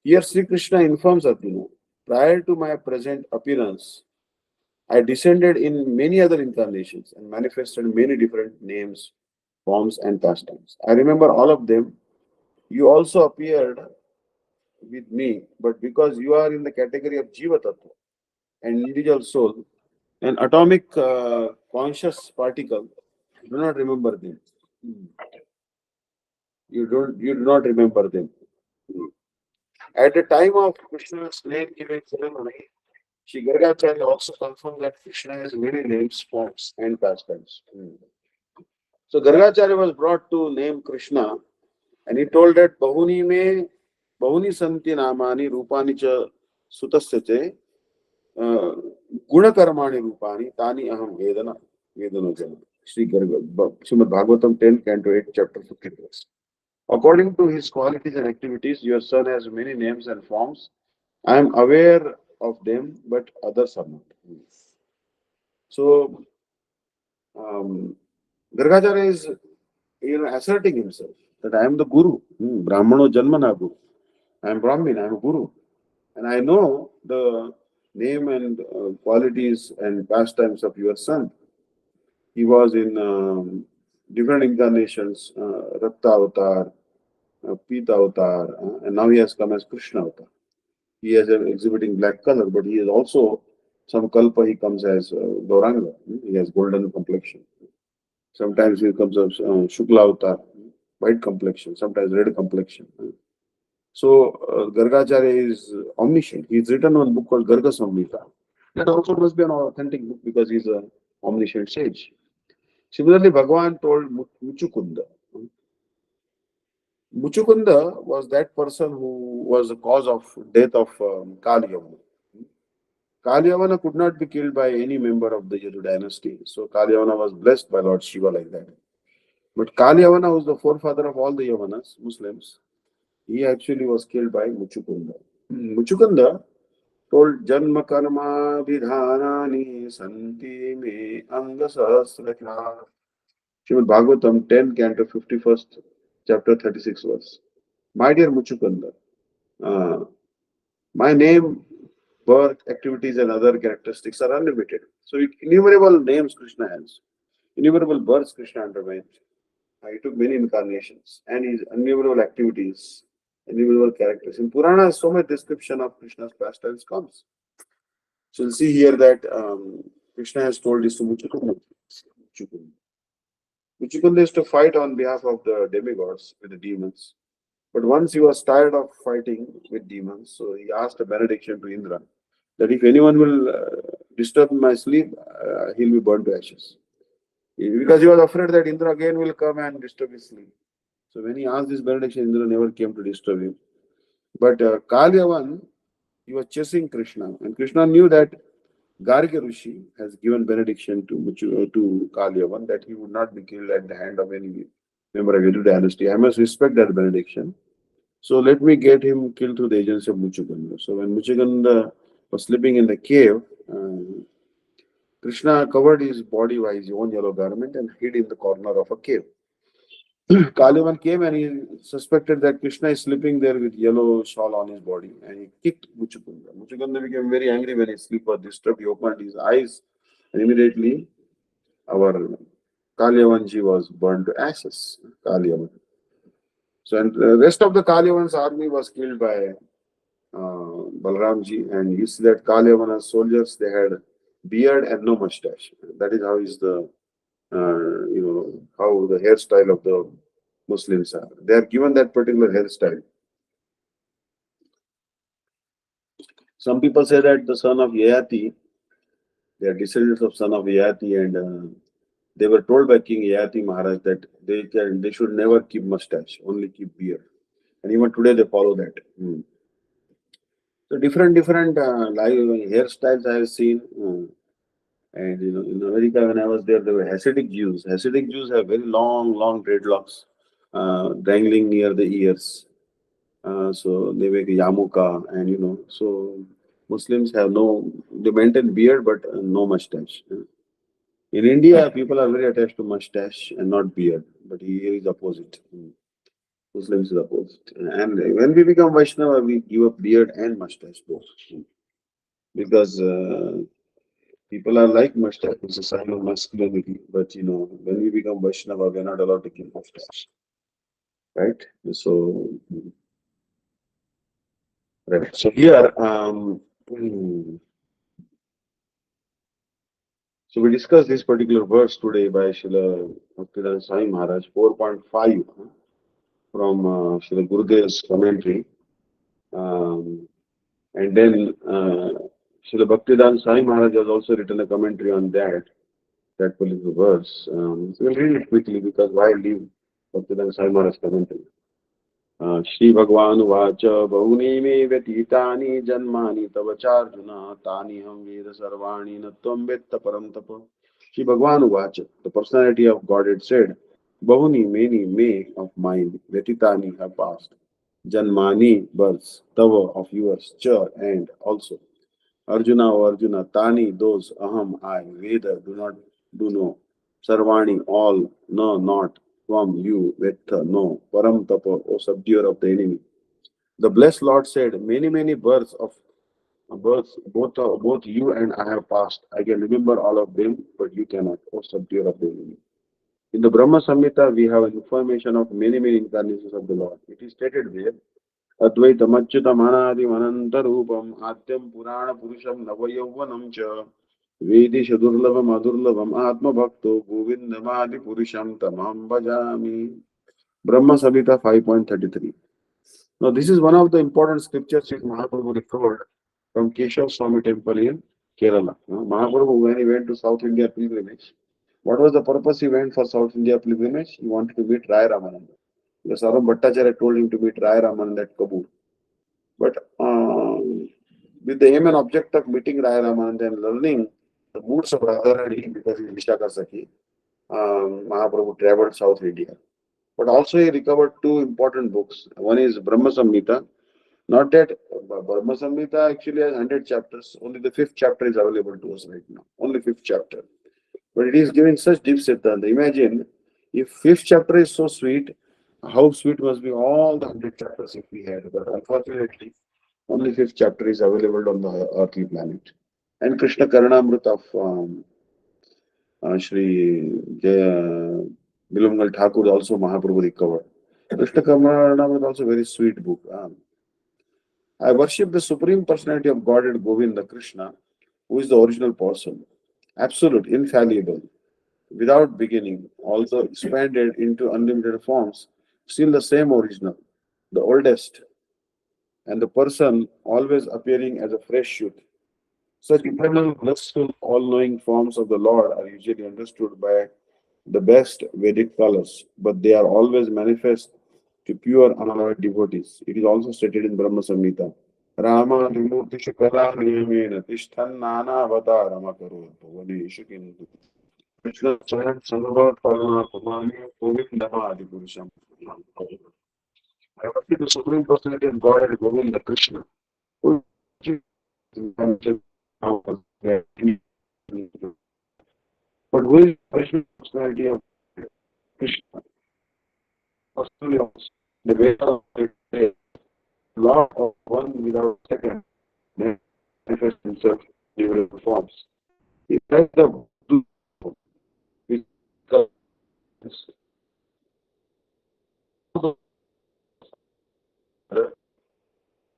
Here Sri Krishna informs Arjuna, prior to my present appearance, I descended in many other incarnations and manifested many different names, forms, and pastimes. I remember all of them. You also appeared with me, but because you are in the category of Jiva Tattva, an individual soul, an atomic conscious particle, you do not remember them. You do not remember them. At the time of Krishna's name giving ceremony, Shri Gargacharya also confirmed that Krishna has many names, forms, and pastimes. So Gargacharya was brought to name Krishna, and he told that Bahuni Santi Namani Rupani Cha Sutasyate Gunakarmani Rupani Tani Aham Vedana Jana. Srimad Bhagavatam 10, Canto 8, Chapter 50. According to his qualities and activities, your son has many names and forms. I am aware of them, but others are not. So, Gargacharya is asserting himself that I am the Guru. Brahmano Janmana Guru. I am Brahmin, I am a Guru. And I know the name and qualities and pastimes of your son. He was in different incarnations, Rakta Avatar, Pita Avatar, and now he has come as Krishna Avatar. He is exhibiting black color, but he is also, some kalpa he comes as Gauranga. He has golden complexion. Sometimes he comes as Shukla Avatar, white complexion, sometimes red complexion. So Gargacharya is omniscient. He's written one book called Garga Samhita. That also must be an authentic book because he's an omniscient sage. Similarly, Bhagavan told Muchukunda. Muchukunda was that person who was the cause of death of Kaliyavana. Kaliyavana could not be killed by any member of the Yadu dynasty. So Kaliyavana was blessed by Lord Shiva like that. But Kaliyavana was the forefather of all the Yavanas, Muslims. He actually was killed by Muchukunda. Muchukunda told Janma Karma Vidhanani Santi Me Anga Sahasrakha. Srimad Bhagavatam 10, Canto 51st, Chapter 36 verse. My dear Muchukanda, my name, birth, activities, and other characteristics are unlimited. So innumerable names Krishna has, innumerable births Krishna underwent. He took many incarnations, and his innumerable activities, innumerable characters. In Purana, so much description of Krishna's pastimes comes. So you'll see here that Krishna has told this to Muchukunda. Muchukunda is to fight on behalf of the demigods with the demons. But once he was tired of fighting with demons, so he asked a benediction to Indra that if anyone will disturb my sleep, he'll be burned to ashes. Because he was afraid that Indra again will come and disturb his sleep. So when he asked this benediction, Indra never came to disturb him. But Kalyavan, he was chasing Krishna, and Krishna knew that Garga Rishi has given benediction to Kalyavan that he would not be killed at the hand of any member of Yadu dynasty. I must respect that benediction. So let me get him killed through the agency of Muchukunda. So when Muchukunda was sleeping in the cave. Krishna covered his body by his own yellow garment and hid in the corner of a cave. Kalivan came and he suspected that Krishna is sleeping there with yellow shawl on his body, and he kicked Muchukunda. Muchukunda became very angry when his sleep was disturbed. He opened his eyes and immediately our Kalyavanji was burned to ashes. Kalyavan. So, and the rest of the Kalyavan's army was killed by Balramji, and you see that Kalyavana's soldiers, they had beard and no mustache. That is how is the how the hairstyle of the Muslims are. They are given that particular hairstyle. Some people say that the son of Yayati, they are descendants of son of Yayati, and they were told by King Yayati Maharaj that they should never keep mustache, only keep beard. And even today they follow that. So different hairstyles I have seen. And in America, when I was there were Hasidic Jews. Hasidic Jews have very long dreadlocks dangling near the ears. So they make a yamuka, and so Muslims have they maintain beard but no mustache. In India, people are very attached to mustache and not beard, but here is opposite. Muslims is opposite. And when we become Vaishnava, we give up beard and mustache both. Because people are like mustache, it's a sign of masculinity. But when we become Vaishnava, we are not allowed to keep mustache. Right? So, right. So here, so we discussed this particular verse today by Srila Bhakti-Vidanta Swami Maharaj, 4.5 from Srila Gurudev's commentary. And then Srila Bhakti-Vidanta Swami Maharaj has also written a commentary on that particular verse. So we'll read it quickly because why leave Bhakti-Vidanta Swami Maharaj commentary? Shri Bhagwan Vacha Bahuni me Vyatitani Janmani Tavacharjuna Tani Ham Veda Sarvani Natvam Vetta Param Tapa. Shri Bhagwan Vacha, the personality of Godhead said, Bahuni many may of mine Vyatitani have passed. Janmani births, Tava of yours, Cha and also. Arjuna O Arjuna, Tani those, Aham I, Veda do know. Sarvani all, no not. From you, Vetta, no, Param Tapa, O subduer of the enemy. The blessed Lord said, many births, both you and I have passed. I can remember all of them, but you cannot, O subduer of the enemy. In the Brahma Samhita, we have an information of many incarnations of the Lord. It is stated there, Advaitam Achyutam Anadim Anantarupam Atyam Purana Purusham Navayauvanam Cha Vedisha Durlavam Adurlavam Atma Bhakto Govindamadi Purusham Tamam Bhajami. Brahma Samhita 5.33. Now this is one of the important scriptures which Mahaprabhu recovered from Keshav Swami temple in Kerala. Mahaprabhu, when he went to South India pilgrimage, what was the purpose he went for South India pilgrimage? He wanted to meet Rai Ramananda. The Saram Bhattacharya told him to meet Rai Ramananda at Kabul. But with the aim and object of meeting Rai Ramananda and learning the moods of Radharani because he is Vishaka Sakhi, Mahaprabhu traveled South India. But also he recovered two important books. One is Brahma Samhita. Not that Brahma Samhita actually has 100 chapters. Only the 5th chapter is available to us right now. Only 5th chapter. But it is giving such deep siddhanta. Imagine if 5th chapter is so sweet, how sweet must be all the 100 chapters if we had. But unfortunately, only 5th chapter is available on the earthly planet. And Krishna Karanamrut of Shri Jaya Bilamgal Thakur also Mahaprabhu recovered. Krishna Karanamrut is also a very sweet book. I worship the Supreme Personality of Godhead Govinda Krishna, who is the original person, absolute, infallible, without beginning, although expanded into unlimited forms, still the same original, the oldest, and the person always appearing as a fresh shoot. Such eternal, blissful, all-knowing forms of the Lord are usually understood by the best Vedic scholars, but they are always manifest to pure, unalloyed devotees. It is also stated in Brahma Samhita. Rama Vimurti Shukala Niyamena Tishthanana Avatarama Karot Bhavaneshu Kintu. Krishna Charan Sangava Parana Pamani Govindama Adi Purusham. I worship the Supreme Personality of God and Govinda Krishna, who is But who is the original personality of Krishna? Personally also, the Veda says, Lord of one without second, manifests himself in different forms. He like the which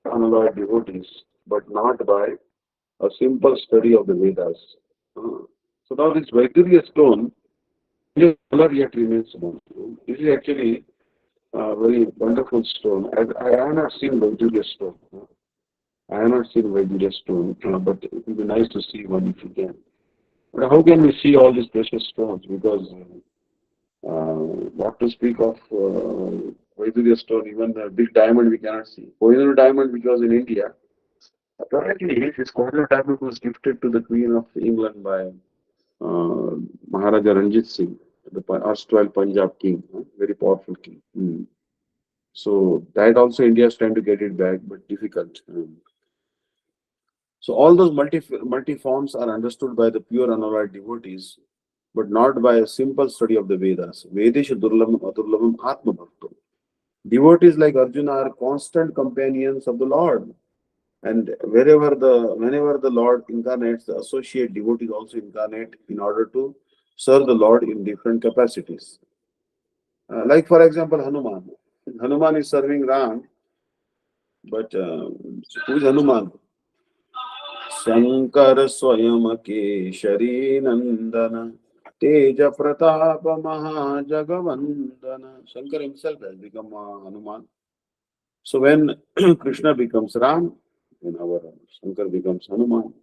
unalloyed devotees, but not by a simple study of the Vedas. So now this Vaidurya stone, color yet remains one. This is actually a very wonderful stone. I have not seen Vaidurya stone. I have not seen Vaidurya stone, but it would be nice to see one if you can. But how can we see all these precious stones? Because what to speak of Vaidurya stone, even a big diamond we cannot see. Original diamond, which was in India, apparently this Kohinoor diamond was gifted to the Queen of England by Maharaja Ranjit Singh, the erstwhile Punjab king, very powerful king. So that also India is trying to get it back, but difficult. So all those multi-forms are understood by the pure unalloyed devotees, but not by a simple study of the Vedas. Vedesha durlabam adurlabam atma bhakto. Devotees like Arjuna are constant companions of the Lord. And whenever the Lord incarnates, the associate devotees also incarnate in order to serve the Lord in different capacities. Like for example, Hanuman. Hanuman is serving Ram, but who is Hanuman? Shankar Swayam Keshari Nandana Teja Pratapa Mahajagavandana. Shankar himself has become Hanuman. So when Krishna becomes Ram, then our Shankar becomes Hanuman.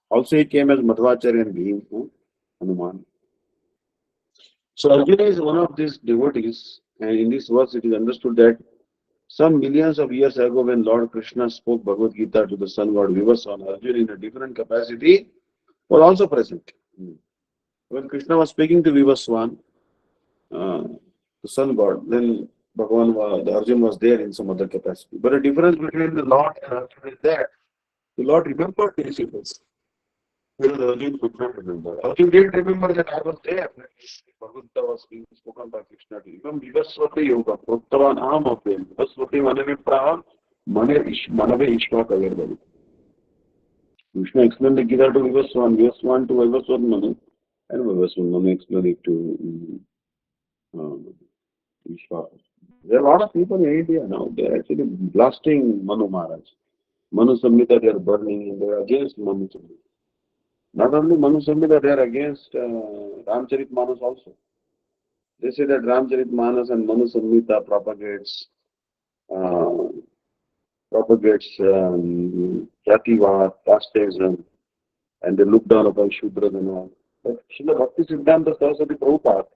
Also he came as Madhvacharya and Bhim, Hanuman. So Arjuna is one of these devotees, and in this verse it is understood that some millions of years ago, when Lord Krishna spoke Bhagavad-Gita to the sun god Vivaswan, Arjuna in a different capacity was also present. When Krishna was speaking to Vivaswan, the sun god, then the Arjuna was there in some other capacity. But the difference between the Lord and Arjuna is that the Lord remembered the incidents. Whereas Arjuna could not remember. Arjuna didn't remember that I was there when Bhagavad-Gita was being spoken by Krishna to him. Vivaswati yoga, Proktavan aham apyam, Vivaswati manave pravam, manave ishva kavirvali. Krishna explained the Gita to Vivaswan, Vivaswan to Vivaswat Manu, and Vivaswan Manu explained it to Ishva. There are a lot of people in India now, they are actually blasting Manu Maharaj. Manu Samhita, they are burning, and they are against Manu Samhita. Not only Manu Samhita, they are against Ramcharit Manas also. They say that Ramcharit Manas and Manu Samhita propagates Jativad, casteism, and they look down upon Shudras and all. But Srila Bhakti-Vidanta Saraswati Prabhupada,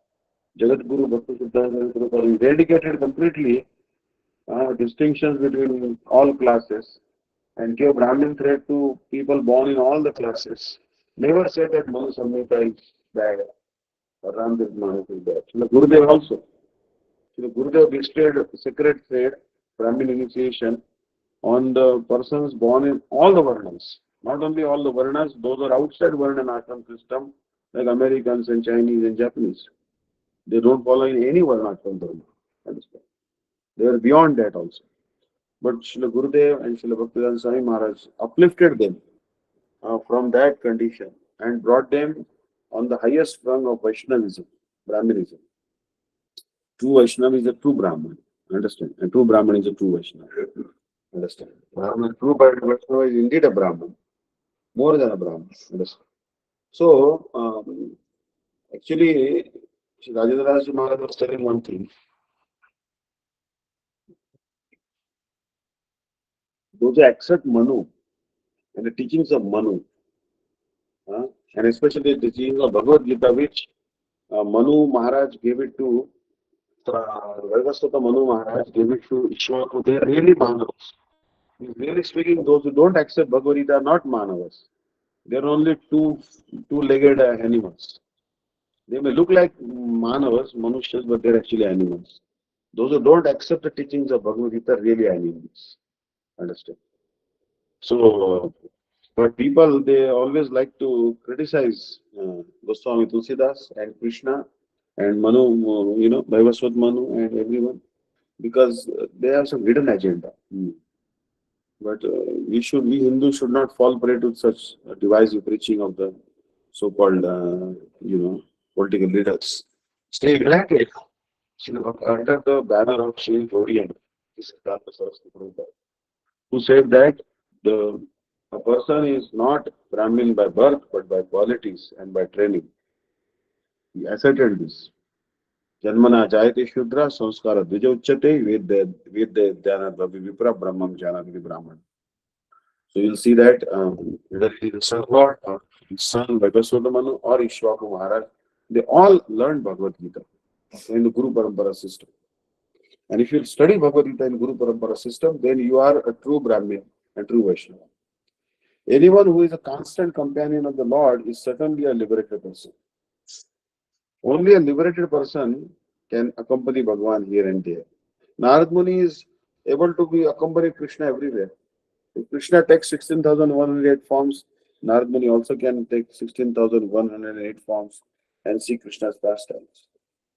Jagat Guru Bhakti-Vidanta Prabhupada, eradicated completely distinctions between all classes and gave Brahmin thread to people born in all the classes. Never said that Manu Samhita is bad or Ramcharit Manas is bad. Srila Gurudev also. Srila Gurudev bestowed sacred thread, Brahmin initiation, on the persons born in all the Varnas. Not only all the Varnas, those are outside Varna and Ashram system, like Americans and Chinese and Japanese. They don't follow in any Varna Ashram Dharma. Understand? They are beyond that also. But Srila Gurudev and Srila Bhakti-Vedanta Swami Maharaj uplifted them from that condition and brought them on the highest rung of Vaishnavism, Brahminism. True Vaishnava is a true Brahman. Understand? And true Brahman is a true Vaishnava. Understand? Brahman, true Vaishnava is indeed a Brahman. More than a Brahman. Understand? So, actually, Sri Rajendra Maharaj was telling one thing. Those who accept Manu and the teachings of Manu, and especially the teachings of Bhagavad-Gita, which Manu Maharaj gave it to, Vaivasvata Manu Maharaj gave it to Ishwara, they are really Manavas. Really speaking, those who don't accept Bhagavad-Gita are not Manavas. They are only two-legged animals. They may look like Manavas, Manushas, but they are actually animals. Those who don't accept the teachings of Bhagavad Gita are really animals. Understand? So, but people, they always like to criticize Goswami Tulsidas and Krishna and Manu, Vaivaswat Manu and everyone because they have some hidden agenda. But we Hindus should not fall prey to such divisive preaching of the so-called, political leaders. Stay united under the banner of Sri Orient, who said that the a person is not Brahmin by birth but by qualities and by training. He asserted this. Janmana jayate shudra sanskara dvija uchyate vedya dhyana vipra brahmam janati brahman. So you'll see that whether he is the son Lord or his son Vaibhaswadamanu or Ishwaku Maharaj, they all learned Bhagavad Gita in the Guru Parampara system. And if you study Bhagavad Gita in Guru Parampara system, then you are a true Brahmin and true Vaishnava. Anyone who is a constant companion of the Lord is certainly a liberated person. Only a liberated person can accompany Bhagavan here and there. Narad Muni is able to be accompany Krishna everywhere. If Krishna takes 16,108 forms, Narad Muni also can take 16,108 forms and see Krishna's pastimes.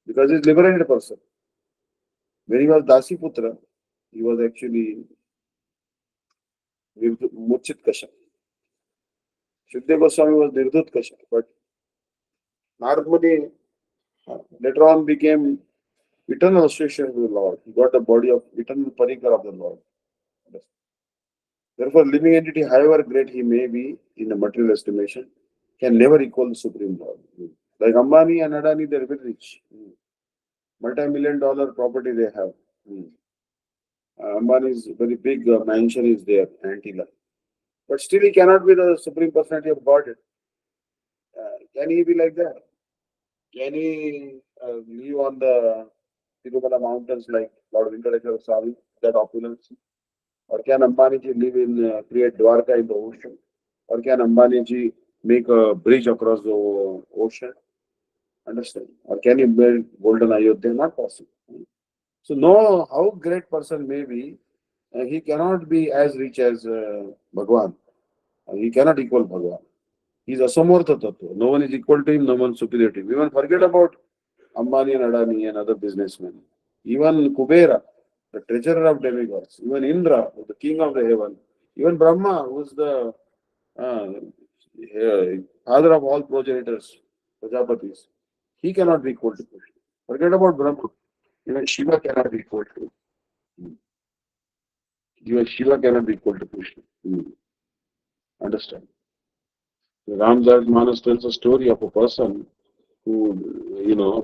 Because he's a liberated person. When he was Dasiputra, he was actually Murchit Kasha. Shukdev Goswami was Nirdut Kasha. But Narad Muni later on became eternal association with the Lord. He got the body of eternal parikar of the Lord. Therefore, living entity, however great he may be in the material estimation, can never equal the Supreme Lord. Like Ambani and Adani, they're very rich. Multi-million-dollar property they have. Ambani's very big mansion is there, Antila. But still he cannot be the Supreme Personality of Godhead. Can he be like that? Can he live on the Tirumala mountains like Lord Venkateswara Swami, that opulence? Or can Ambaniji live in, create Dwarka in the ocean? Or can Ambaniji make a bridge across the ocean? Understand? Or can he build golden Ayodhya? Not possible. So, no, how great person may be, he cannot be as rich as Bhagwan. He cannot equal Bhagwan. He is asamortha tattva. No one is equal to him, no one superior to him. Even forget about Ambani and Adani and other businessmen. Even Kubera, the treasurer of demigods, even Indra, the king of the heaven, even Brahma, who is the father of all progenitors, Prajapatis, he cannot be equal to Krishna. Forget about Brahma. Even Shiva cannot be equal to him. Even Shiva cannot be equal to Krishna. Understand? Ramdas Manas tells a story of a person who,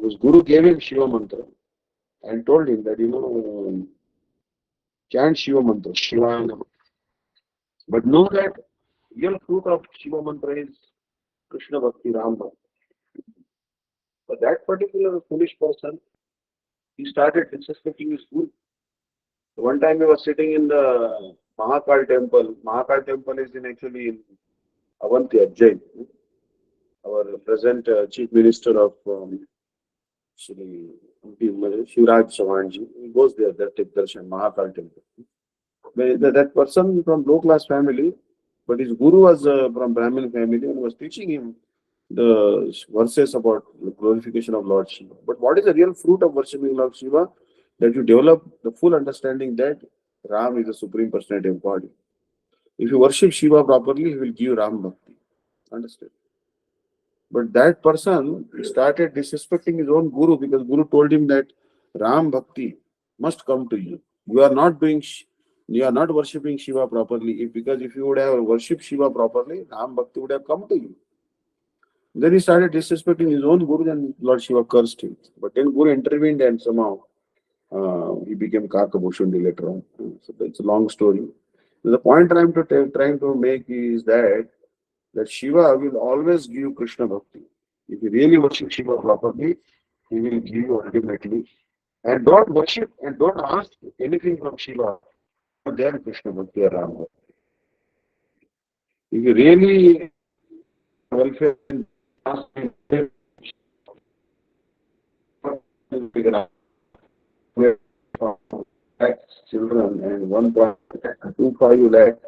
whose guru gave him Shiva mantra and told him that, chant Shiva mantra, Shiva. But know that real fruit of Shiva mantra is Krishna Bhakti, Ram Bhakti. But that particular foolish person, he started disrespecting his guru. So one time he was sitting in the Mahakal temple. Mahakal temple is actually in Avanti, Ajjain. Our present chief minister of Shri Shivraj Chauhanji, he goes there, that take darshan, Mahakal temple. That person from low class family, but his guru was from Brahmin family and was teaching him the verses about the glorification of Lord Shiva. But what is the real fruit of worshipping Lord Shiva? That you develop the full understanding that Ram is the supreme personality of God. If you worship Shiva properly, he will give Ram Bhakti. Understand? But that person started disrespecting his own guru because guru told him that Ram Bhakti must come to you. You are not worshipping Shiva properly. Because if you would have worshipped Shiva properly, Ram Bhakti would have come to you. Then he started disrespecting his own guru and Lord Shiva cursed him. But then guru intervened and somehow he became Kakabhushundi later on. So that's a long story. The point trying to make is that Shiva will always give Krishna Bhakti. If you really worship Shiva properly, he will give you ultimately. And don't worship and don't ask anything from Shiva. Then Krishna Bhakti or Ram Bhakti. If you really welfare and ask children and 1.25 lakh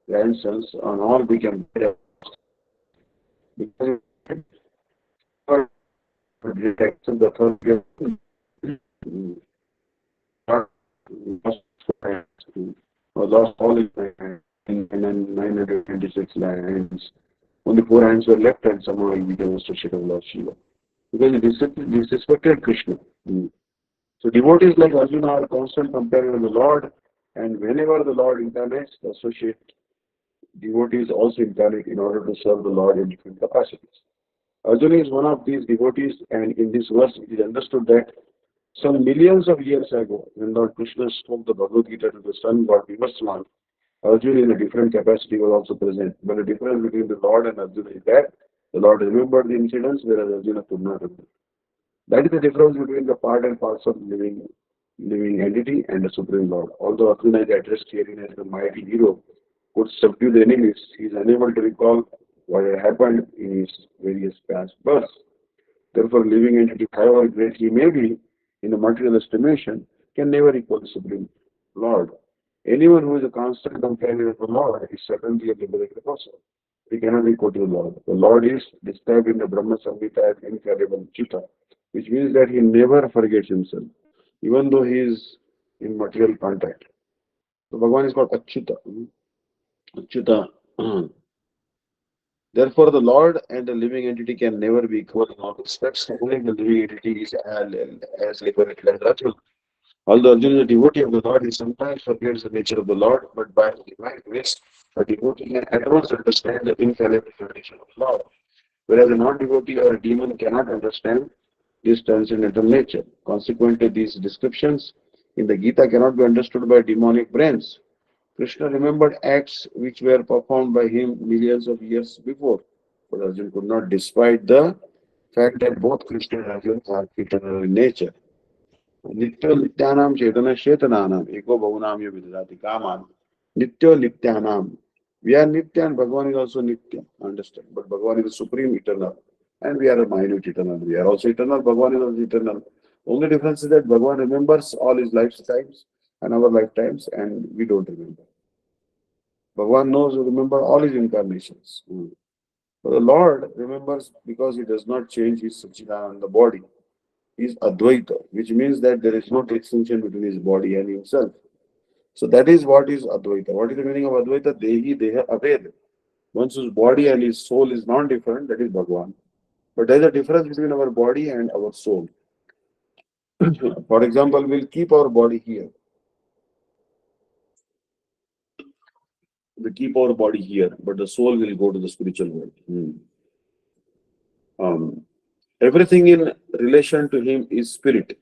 grandsons, and all became dead because it accepted the authority of God. Lost all his lands, 926 lands. Only 4 hands were left, and somehow he became associate of Lord Shiva. Because he disrespected Krishna. So devotees like Arjuna are constant comparing with the Lord, and whenever the Lord incarnates, the associate devotees also incarnate in order to serve the Lord in different capacities. Arjuna is one of these devotees, and in this verse it is understood that some millions of years ago, when Lord Krishna spoke the Bhagavad-Gita to the sun god Vivaswan, Arjuna in a different capacity was also present. But the difference between the Lord and Arjuna is that the Lord remembered the incidents, whereas Arjuna could not remember. That is the difference between the part and parcel living entity and the Supreme Lord. Although Arjuna is addressed here as the mighty hero who could subdue the enemies, he is unable to recall what had happened in his various past births. Therefore, living entity, however great he may be in the material estimation, can never equal the Supreme Lord. Anyone who is a constant companion of the Lord is certainly a liberated person. We cannot equal to the Lord. The Lord is described in the Brahma Samhita as infallible Chitta, which means that he never forgets himself, even though he is in material contact. So Bhagavan is called Achyuta. Achyuta. Therefore, the Lord and the living entity can never be equal in all respects. Only the living entity is as liberated as Arjuna. Although Arjuna is a devotee of the Lord, he sometimes forgets the nature of the Lord, but by the divine grace, a devotee can at once understand the infallible nature of the Lord, whereas a non-devotee or a demon cannot understand this transcendental nature. Consequently, these descriptions in the Gita cannot be understood by demonic brains. Krishna remembered acts which were performed by him millions of years before, but Arjuna could not, despite the fact that both Krishna and Arjuna are eternal in nature. Nitya Lityanam Chetana Shetananam Eko Bhavunam Vidhati Kaman. Nitya Lityanam. We are Nitya and Bhagavan is also Nitya. Understand? But Bhagavan is the supreme eternal. And we are a minute eternal. We are also eternal. Bhagavan is also eternal. Only difference is that Bhagavan remembers all his lifetimes and our lifetimes, and we don't remember. Bhagavan knows, remember all his incarnations. But the Lord remembers because he does not change his Sachidananda body. He is Advaita, which means that there is no distinction between his body and himself. So that is what is Advaita. What is the meaning of Advaita? Dehi Deha Aved. Once whose body and his soul is non-different, that is Bhagavan. But there is a difference between our body and our soul. For example, we'll keep our body here. We keep our body here, but the soul will go to the spiritual world. Everything in relation to him is spirit,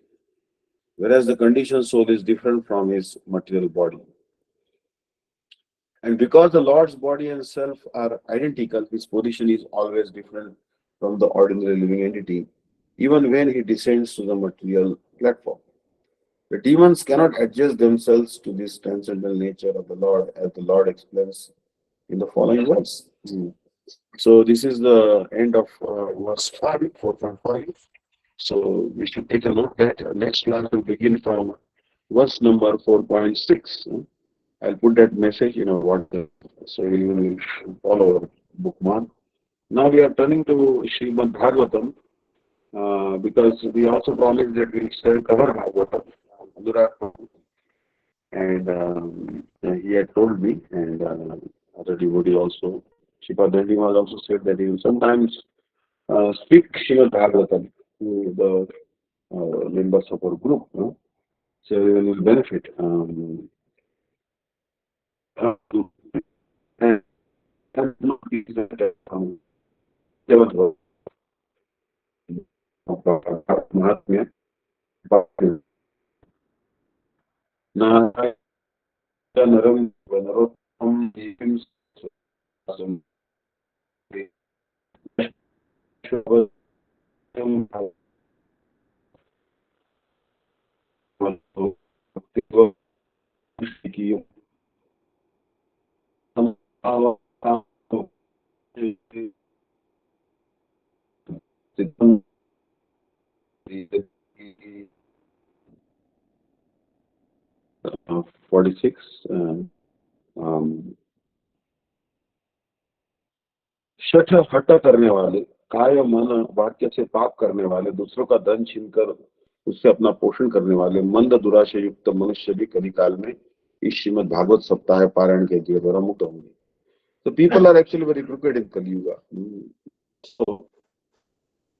whereas the conditioned soul is different from his material body. And because the Lord's body and self are identical, his position is always different from the ordinary living entity, even when he descends to the material platform. The demons cannot adjust themselves to this transcendental nature of the Lord, as the Lord explains in the following verse. So this is the end of verse 5, 4.5. So we should take a look at next class will begin from verse number 4.6. I'll put that message in our WhatsApp, so you will follow our bookmark. Now we are turning to Srimad Bhagavatam, because we also promised that we'll still cover Bhagavatam. And he had told me, and other devotee also, Shipadandi was also said that he will sometimes speak Srimad Bhagavatam to the members of our group. So we will benefit. And no reason that Mahatmya, Naram Vanarotam Jivim Sasam Forty-six. शठ हट करने वाले, काय मन वाक्य से पाप करने वाले, दूसरों का धन छीनकर उससे अपना पोषण करने वाले मंद दुराशा युक्त मनुष्य भी कलिकाल में इस श्रीमद् भागवत सप्ताह पारायण के द्वारा मुक्त होंगे. So people are actually very prepared in Kali Yuga. So,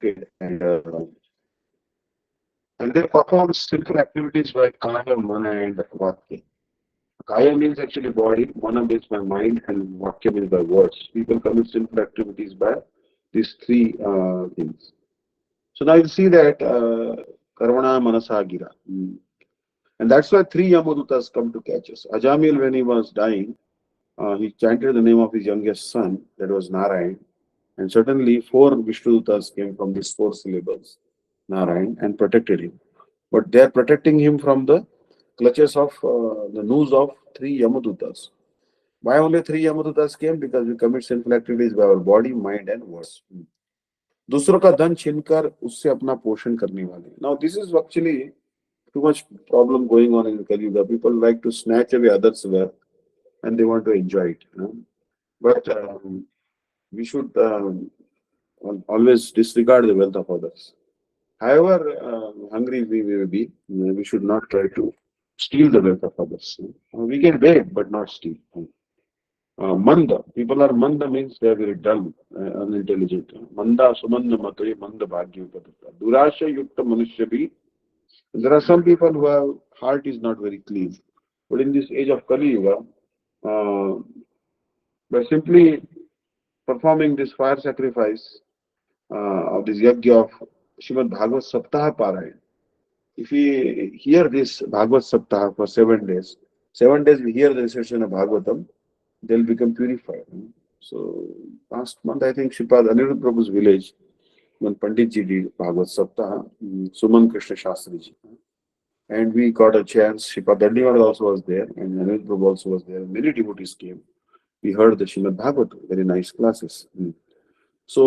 okay, and they perform simple activities by Kaya, Mana and Vakya. Kaya means actually body, Mana means by mind, and Vakya means by words. People commit simple activities by these three things. So now you see that Karvana Manasa Gira. And that's why three Yamadutas come to catch us. Ajamil, when he was dying, he chanted the name of his youngest son, that was Narayan. And certainly 4 Vishnudutas came from these 4 syllables, Narayan, and protected him. But they are protecting him from the clutches of the noose of 3 Yamadutas. Why only 3 Yamadutas came? Because we commit sinful activities by our body, mind and words. दूसरों का धन छीनकर उससे अपना पोषण करने वाले. Now this is actually too much problem going on in Kali Yuga. People like to snatch away others' wealth and they want to enjoy it. But we should always disregard the wealth of others. However hungry we may be, we should not try to steal the wealth of others. We can beg, but not steal. Manda, people are manda means they are very dull, unintelligent. Manda, sumanda matri, manda bhagya upadata. Durasha yukta manushya bhi. There are some people who have heart is not very clean. But in this age of Kali Yuga, by simply performing this fire sacrifice of this yajna of Srimad Bhagavad Saptaha Parayan, if we hear this Bhagavad Saptaha for 7 days, 7 days we hear the recitation of Bhagavatam, they'll become purified. So last month I think Sripad Aniruddha Prabhu's village, when Pandit ji did Bhagavad Saptaha, Suman Krishna Shastri ji, and we got a chance. Sripad Dandiwad also was there, and Aniruddha Prabhu also was there. Many devotees came. We heard the Srimad Bhagavatam, very nice classes. So